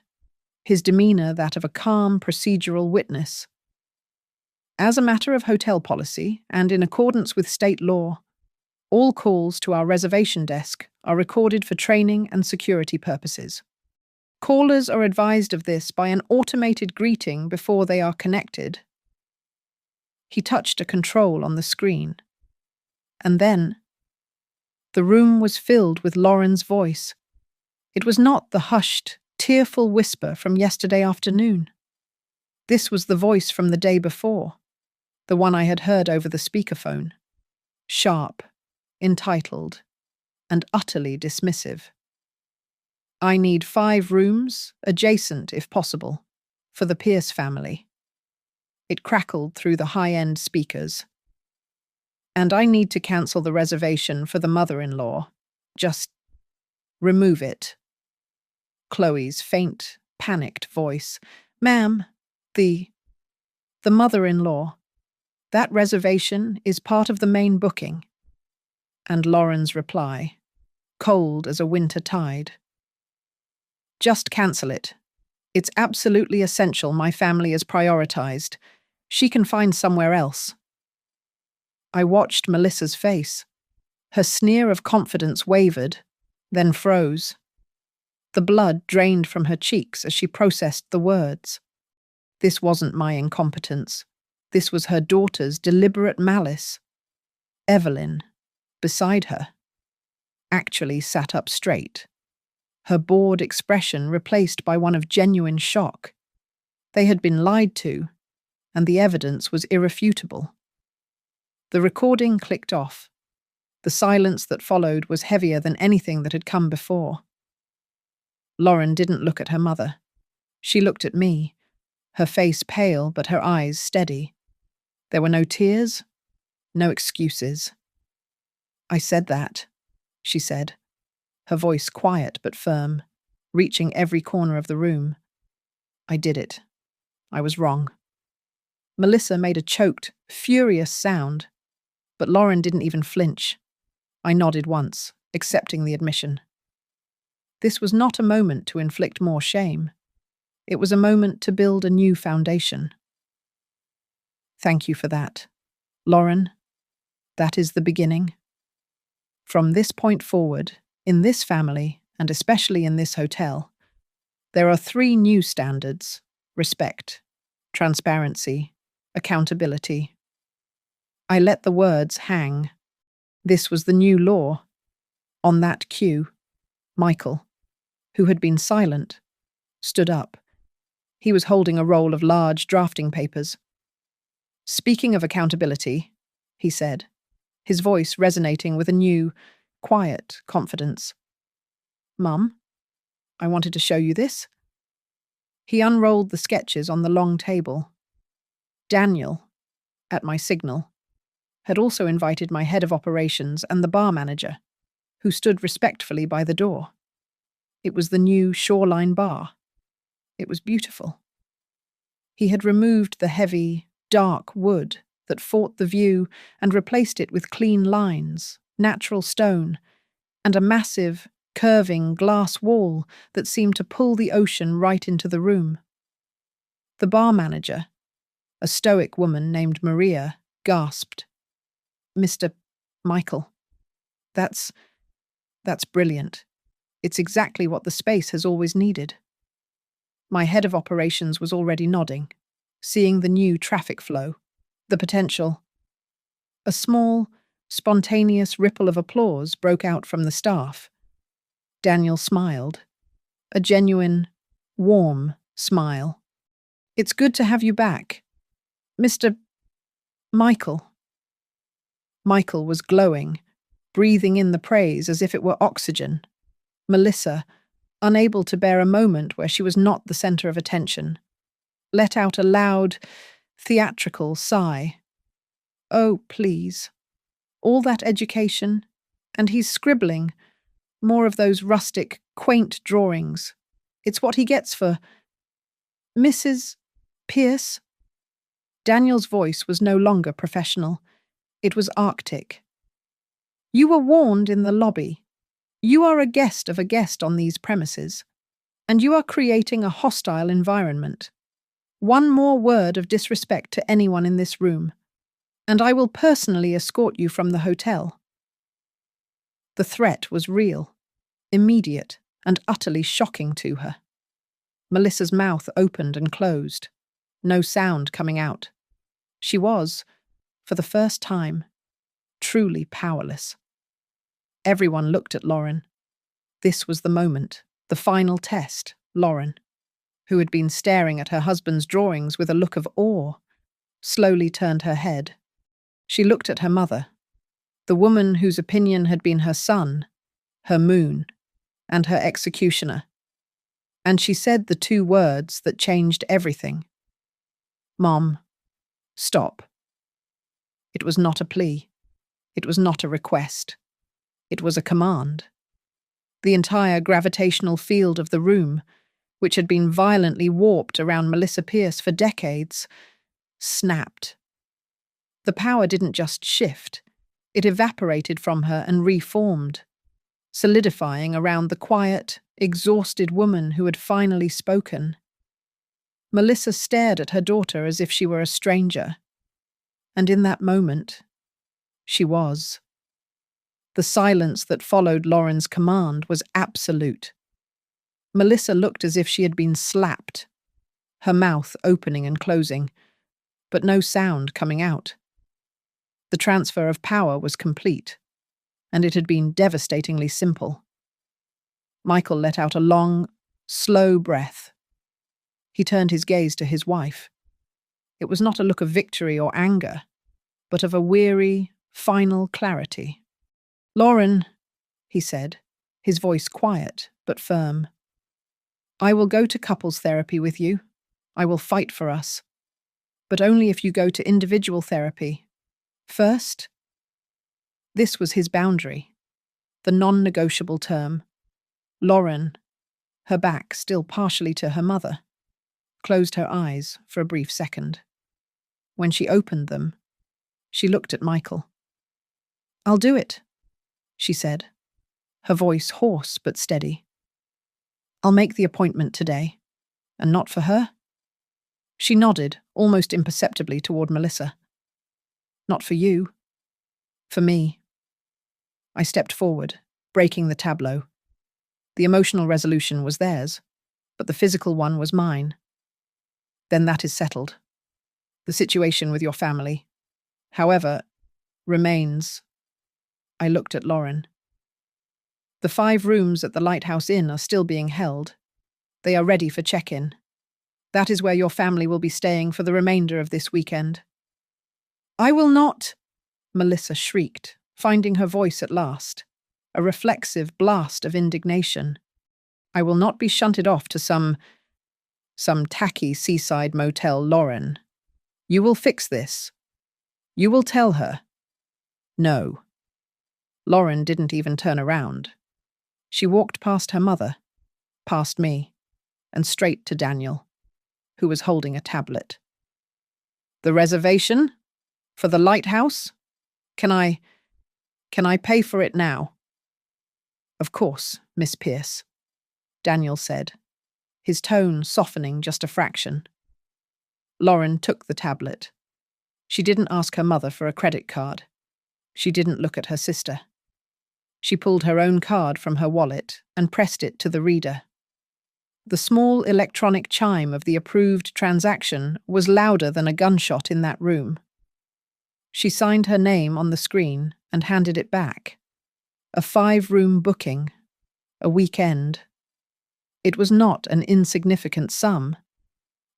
S1: his demeanor that of a calm, procedural witness. As a matter of hotel policy, and in accordance with state law, all calls to our reservation desk are recorded for training and security purposes. Callers are advised of this by an automated greeting before they are connected. He touched a control on the screen. And then, the room was filled with Lauren's voice. It was not the hushed, tearful whisper from yesterday afternoon. This was the voice from the day before, the one I had heard over the speakerphone. Sharp, entitled, and utterly dismissive. I need 5 rooms, adjacent if possible, for the Pierce family. It crackled through the high-end speakers. And I need to cancel the reservation for the mother-in-law. Just remove it. Chloe's faint, panicked voice. Ma'am, the mother-in-law. That reservation is part of the main booking. And Lauren's reply, cold as a winter tide. Just cancel it. It's absolutely essential my family is prioritized. She can find somewhere else. I watched Melissa's face. Her sneer of confidence wavered, then froze. The blood drained from her cheeks as she processed the words. This wasn't my incompetence. This was her daughter's deliberate malice. Evelyn, beside her, actually sat up straight, her bored expression replaced by one of genuine shock. They had been lied to, and the evidence was irrefutable. The recording clicked off. The silence that followed was heavier than anything that had come before. Lauren didn't look at her mother. She looked at me, her face pale but her eyes steady. There were no tears, no excuses. I said that, she said, her voice quiet but firm, reaching every corner of the room. I did it. I was wrong. Melissa made a choked, furious sound, but Lauren didn't even flinch. I nodded once, accepting the admission. This was not a moment to inflict more shame. It was a moment to build a new foundation. Thank you for that. Lauren, that is the beginning. From this point forward, in this family, and especially in this hotel, there are 3 new standards: respect, transparency, accountability. I let the words hang. This was the new law. On that cue, Michael, who had been silent, stood up. He was holding a roll of large drafting papers. Speaking of accountability, he said, his voice resonating with a new, quiet confidence. Mum, I wanted to show you this. He unrolled the sketches on the long table. Daniel, at my signal, had also invited my head of operations and the bar manager, who stood respectfully by the door. It was the new Shoreline bar. It was beautiful. He had removed the heavy, dark wood that fought the view and replaced it with clean lines, natural stone, and a massive, curving glass wall that seemed to pull the ocean right into the room. The bar manager, a stoic woman named Maria, gasped, "Mr. Michael, that's brilliant. It's exactly what the space has always needed." My head of operations was already nodding, seeing the new traffic flow, the potential. A small, spontaneous ripple of applause broke out from the staff. Daniel smiled, a genuine, warm smile. "It's good to have you back, Mr. Michael." Michael was glowing, breathing in the praise as if it were oxygen. Melissa, unable to bear a moment where she was not the center of attention, let out a loud, theatrical sigh. "Oh, please. All that education, and he's scribbling. More of those rustic, quaint drawings. It's what he gets for Mrs. Pierce." Daniel's voice was no longer professional. It was arctic. "You were warned in the lobby. You are a guest of a guest on these premises, and you are creating a hostile environment. One more word of disrespect to anyone in this room, and I will personally escort you from the hotel." The threat was real, immediate, and utterly shocking to her. Melissa's mouth opened and closed, no sound coming out. She was, for the first time, truly powerless. Everyone looked at Lauren. This was the moment, the final test. Lauren, who had been staring at her husband's drawings with a look of awe, slowly turned her head. She looked at her mother, the woman whose opinion had been her son, her moon, and her executioner. And she said the two words that changed everything. "Mom, stop." It was not a plea. It was not a request. It was a command. The entire gravitational field of the room, which had been violently warped around Melissa Pierce for decades, snapped. The power didn't just shift. It evaporated from her and reformed, solidifying around the quiet, exhausted woman who had finally spoken. Melissa stared at her daughter as if she were a stranger. And in that moment, she was. The silence that followed Lauren's command was absolute. Melissa looked as if she had been slapped, her mouth opening and closing, but no sound coming out. The transfer of power was complete, and it had been devastatingly simple. Michael let out a long, slow breath. He turned his gaze to his wife. It was not a look of victory or anger, but of a weary, final clarity. "Lauren," he said, his voice quiet but firm, "I will go to couples therapy with you. I will fight for us. But only if you go to individual therapy. First." This was his boundary, the non-negotiable term. Lauren, her back still partially to her mother, closed her eyes for a brief second. When she opened them, she looked at Michael. "I'll do it," she said, her voice hoarse but steady. "I'll make the appointment today. And not for her?" She nodded, almost imperceptibly, toward Melissa. "Not for you. For me." I stepped forward, breaking the tableau. The emotional resolution was theirs, but the physical one was mine. "Then that is settled. The situation with your family, however, remains." I looked at Lauren. "The 5 rooms at the Lighthouse Inn are still being held. They are ready for check-in. That is where your family will be staying for the remainder of this weekend." "I will not," Melissa shrieked, finding her voice at last, a reflexive blast of indignation. "I will not be shunted off to some tacky seaside motel, Lauren. You will fix this. You will tell her. No. Lauren didn't even turn around. She walked past her mother, past me, and straight to Daniel, who was holding a tablet. The reservation? For the lighthouse? Can I pay for it now? Of course, Miss Pierce, Daniel said, his tone softening just a fraction. Lauren took the tablet. She didn't ask her mother for a credit card. She didn't look at her sister. She pulled her own card from her wallet and pressed it to the reader. The small electronic chime of the approved transaction was louder than a gunshot in that room. She signed her name on the screen and handed it back. A 5-room booking, a weekend. It was not an insignificant sum.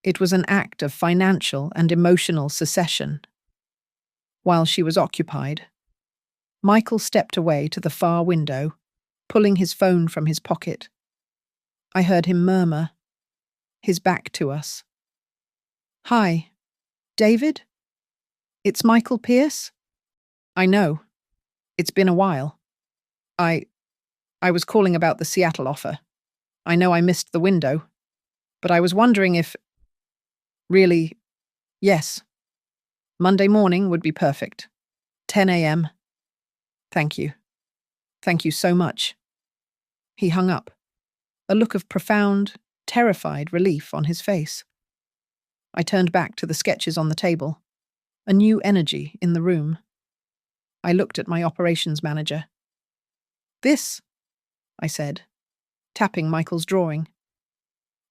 S1: It was an act of financial and emotional secession. While she was occupied, Michael stepped away to the far window, pulling his phone from his pocket. I heard him murmur, his back to us. Hi, David? It's Michael Pierce? I know. It's been a while. I was calling about the Seattle offer. I know I missed the window, but I was wondering if... Really, yes. Monday morning would be perfect. 10 a.m. Thank you. Thank you so much. He hung up, a look of profound, terrified relief on his face. I turned back to the sketches on the table, a new energy in the room. I looked at my operations manager. This, I said, tapping Michael's drawing,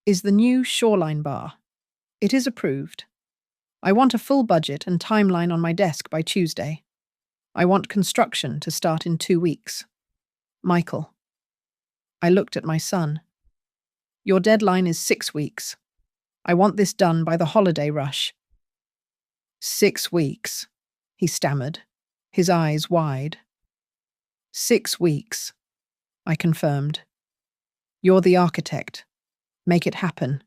S1: is the new shoreline bar. It is approved. I want a full budget and timeline on my desk by Tuesday. I want construction to start in 2 weeks. Michael. I looked at my son. Your deadline is 6 weeks. I want this done by the holiday rush. 6 weeks, he stammered, his eyes wide. 6 weeks, I confirmed. You're the architect. Make it happen.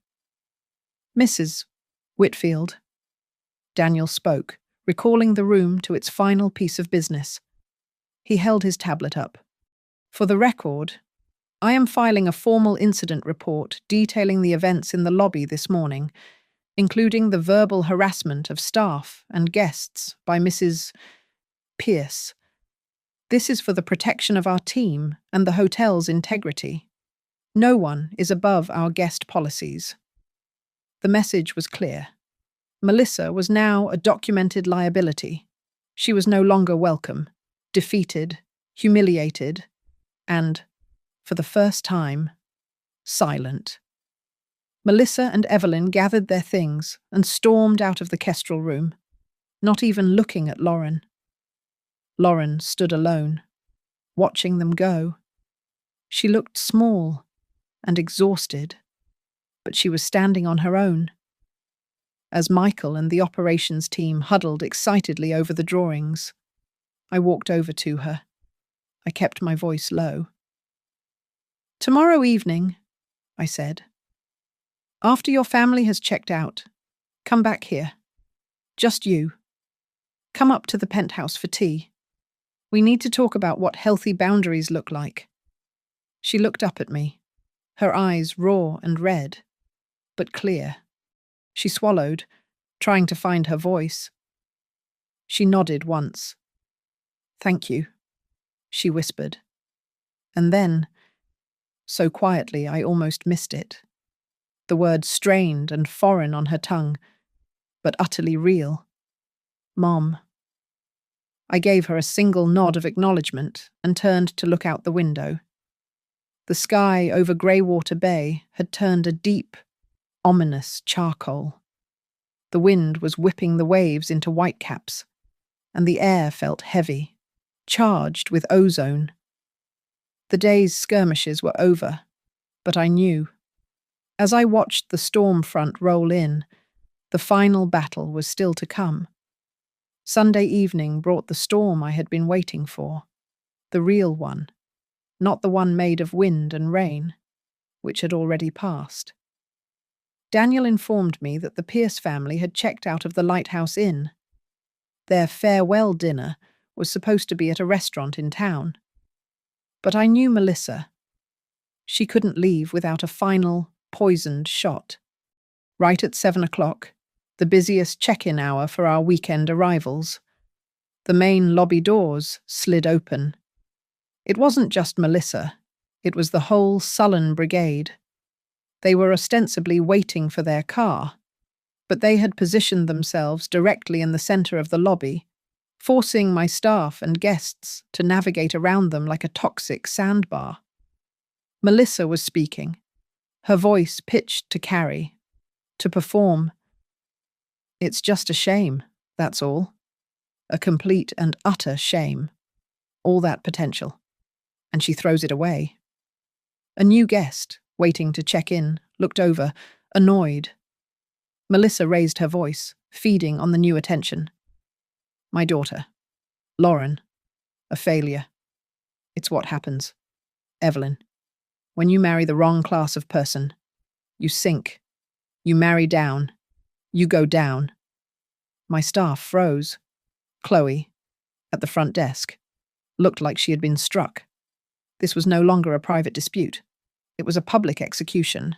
S1: Mrs. Whitfield. Daniel spoke, recalling the room to its final piece of business. He held his tablet up. For the record, I am filing a formal incident report detailing the events in the lobby this morning, including the verbal harassment of staff and guests by Mrs. Pierce. This is for the protection of our team and the hotel's integrity. No one is above our guest policies. The message was clear. Melissa was now a documented liability. She was no longer welcome, defeated, humiliated, and, for the first time, silent. Melissa and Evelyn gathered their things and stormed out of the Kestrel room, not even looking at Lauren. Lauren stood alone, watching them go. She looked small and exhausted, but she was standing on her own. As Michael and the operations team huddled excitedly over the drawings, I walked over to her. I kept my voice low. Tomorrow evening, I said, after your family has checked out, come back here. Just you. Come up to the Penthouse for tea. We need to talk about what healthy boundaries look like. She looked up at me, her eyes raw and red, but clear. She swallowed, trying to find her voice. She nodded once. Thank you, she whispered. And then, so quietly I almost missed it, the word strained and foreign on her tongue, but utterly real. Mom. I gave her a single nod of acknowledgement and turned to look out the window. The sky over Greywater Bay had turned a deep, ominous charcoal. The wind was whipping the waves into whitecaps, and the air felt heavy, charged with ozone. The day's skirmishes were over, but I knew. As I watched the storm front roll in, the final battle was still to come. Sunday evening brought the storm I had been waiting for, the real one, not the one made of wind and rain, which had already passed. Daniel informed me that the Pierce family had checked out of the Lighthouse Inn. Their farewell dinner was supposed to be at a restaurant in town. But I knew Melissa. She couldn't leave without a final, poisoned shot. Right at 7 o'clock, the busiest check-in hour for our weekend arrivals, the main lobby doors slid open. It wasn't just Melissa, it was the whole sullen brigade. They were ostensibly waiting for their car, but they had positioned themselves directly in the center of the lobby, forcing my staff and guests to navigate around them like a toxic sandbar. Melissa was speaking, her voice pitched to carry, to perform. It's just a shame, that's all. A complete and utter shame. All that potential. And she throws it away. A new guest, waiting to check in, looked over, annoyed. Melissa raised her voice, feeding on the new attention. My daughter, Lauren, a failure. It's what happens. Evelyn, when you marry the wrong class of person, you sink. You marry down. You go down. My staff froze. Chloe, at the front desk, looked like she had been struck. This was no longer a private dispute. It was a public execution.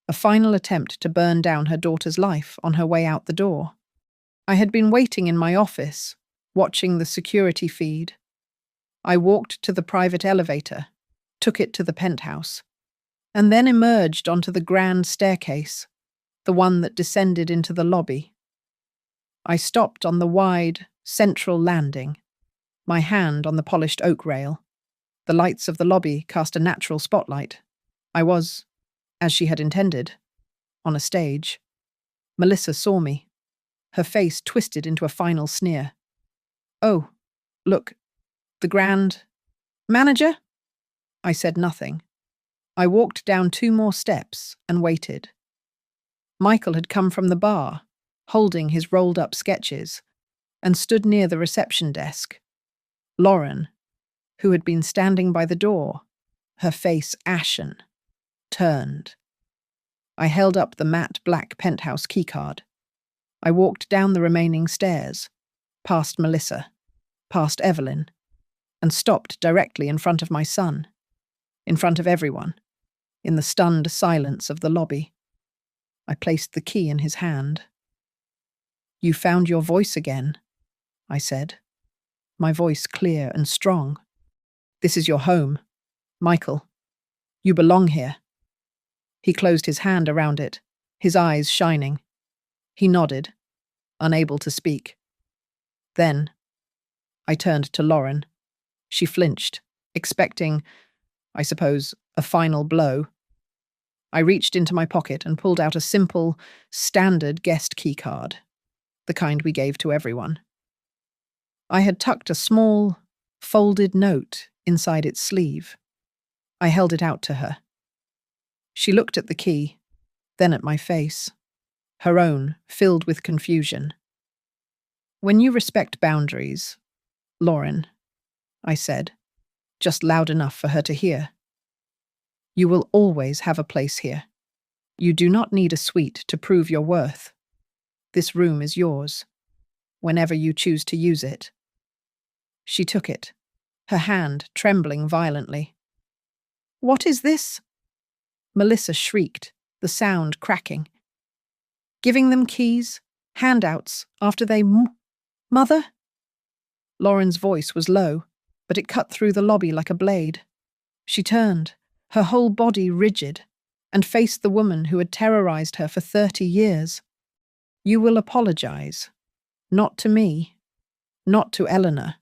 S1: A final attempt to burn down her daughter's life on her way out the door. I had been waiting in my office, watching the security feed. I walked to the private elevator, took it to the penthouse, and then emerged onto the grand staircase, the one that descended into the lobby. I stopped on the wide, central landing, my hand on the polished oak rail. The lights of the lobby cast a natural spotlight. I was, as she had intended, on a stage. Melissa saw me, her face twisted into a final sneer. Oh, look, the grand manager? I said nothing. I walked down 2 more steps and waited. Michael had come from the bar, holding his rolled-up sketches, and stood near the reception desk. Lauren, who had been standing by the door, her face ashen, turned. I held up the matte black Penthouse keycard. I walked down the remaining stairs, past Melissa, past Evelyn, and stopped directly in front of my son, in front of everyone, in the stunned silence of the lobby. I placed the key in his hand. You found your voice again, I said, my voice clear and strong. This is your home, Michael. You belong here. He closed his hand around it, his eyes shining. He nodded, unable to speak. Then, I turned to Lauren. She flinched, expecting, I suppose, a final blow. I reached into my pocket and pulled out a simple, standard guest keycard, the kind we gave to everyone. I had tucked a small, folded note inside its sleeve. I held it out to her. She looked at the key, then at my face, her own filled with confusion. When you respect boundaries, Lauren, I said, just loud enough for her to hear, you will always have a place here. You do not need a suite to prove your worth. This room is yours, whenever you choose to use it. She took it, her hand trembling violently. What is this? Melissa shrieked, the sound cracking. Giving them keys, handouts, after they Mother? Lauren's voice was low, but it cut through the lobby like a blade. She turned, her whole body rigid, and faced the woman who had terrorized her for 30 years. You will apologize. Not to me. Not to Eleanor.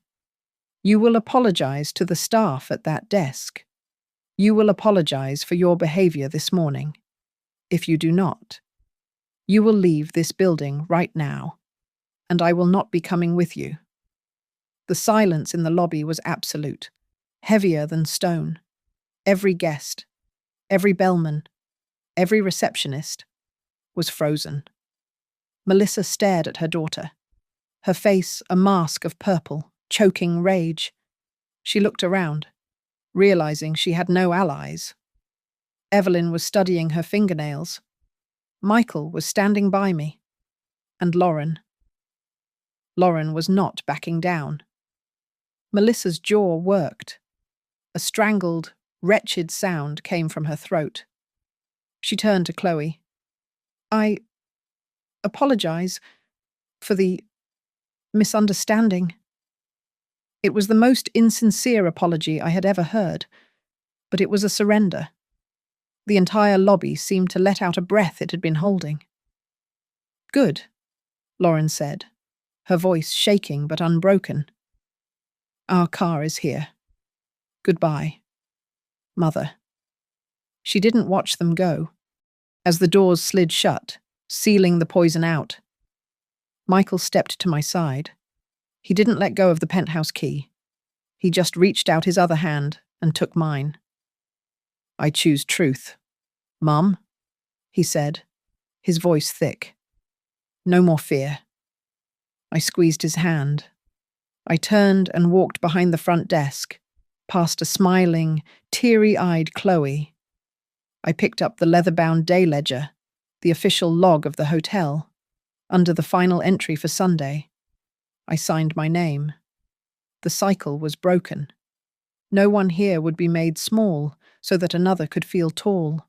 S1: You will apologize to the staff at that desk. You will apologize for your behavior this morning. If you do not, you will leave this building right now, and I will not be coming with you. The silence in the lobby was absolute, heavier than stone. Every guest, every bellman, every receptionist was frozen. Melissa stared at her daughter, her face a mask of purple, choking rage. She looked around, realizing she had no allies. Evelyn was studying her fingernails. Michael was standing by me. And Lauren. Lauren was not backing down. Melissa's jaw worked. A strangled, wretched sound came from her throat. She turned to Chloe. I apologize for the misunderstanding. It was the most insincere apology I had ever heard, but it was a surrender. The entire lobby seemed to let out a breath it had been holding. Good, Lauren said, her voice shaking but unbroken. Our car is here. Goodbye, Mother. She didn't watch them go. As the doors slid shut, sealing the poison out, Michael stepped to my side. He didn't let go of the penthouse key. He just reached out his other hand and took mine. I choose truth. Mum, he said, his voice thick. No more fear. I squeezed his hand. I turned and walked behind the front desk, past a smiling, teary-eyed Chloe. I picked up the leather-bound day ledger, the official log of the hotel, under the final entry for Sunday. I signed my name. The cycle was broken. No one here would be made small so that another could feel tall.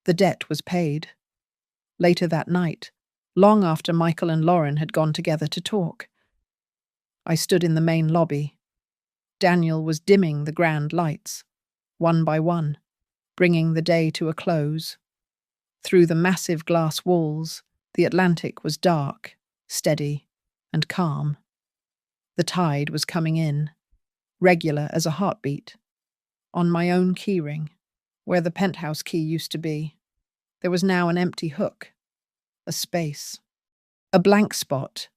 S1: The debt was paid. Later that night, long after Michael and Lauren had gone together to talk, I stood in the main lobby. Daniel was dimming the grand lights, one by one, bringing the day to a close. Through the massive glass walls, the Atlantic was dark, steady, and calm. The tide was coming in, regular as a heartbeat. On my own keyring, where the penthouse key used to be, there was now an empty hook, a space, a blank spot,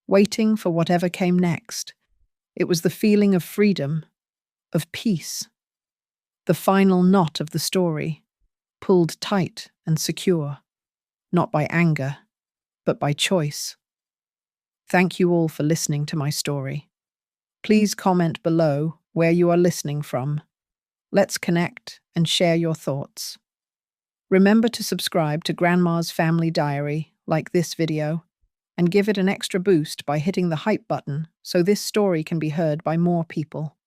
S1: waiting for whatever came next. It was the feeling of freedom, of peace. The final knot of the story, pulled tight and secure, not by anger, but by choice. Thank you all for listening to my story. Please comment below where you are listening from. Let's connect and share your thoughts. Remember to subscribe to Grandma's Family Diary, like this video, and give it an extra boost by hitting the hype button so this story can be heard by more people.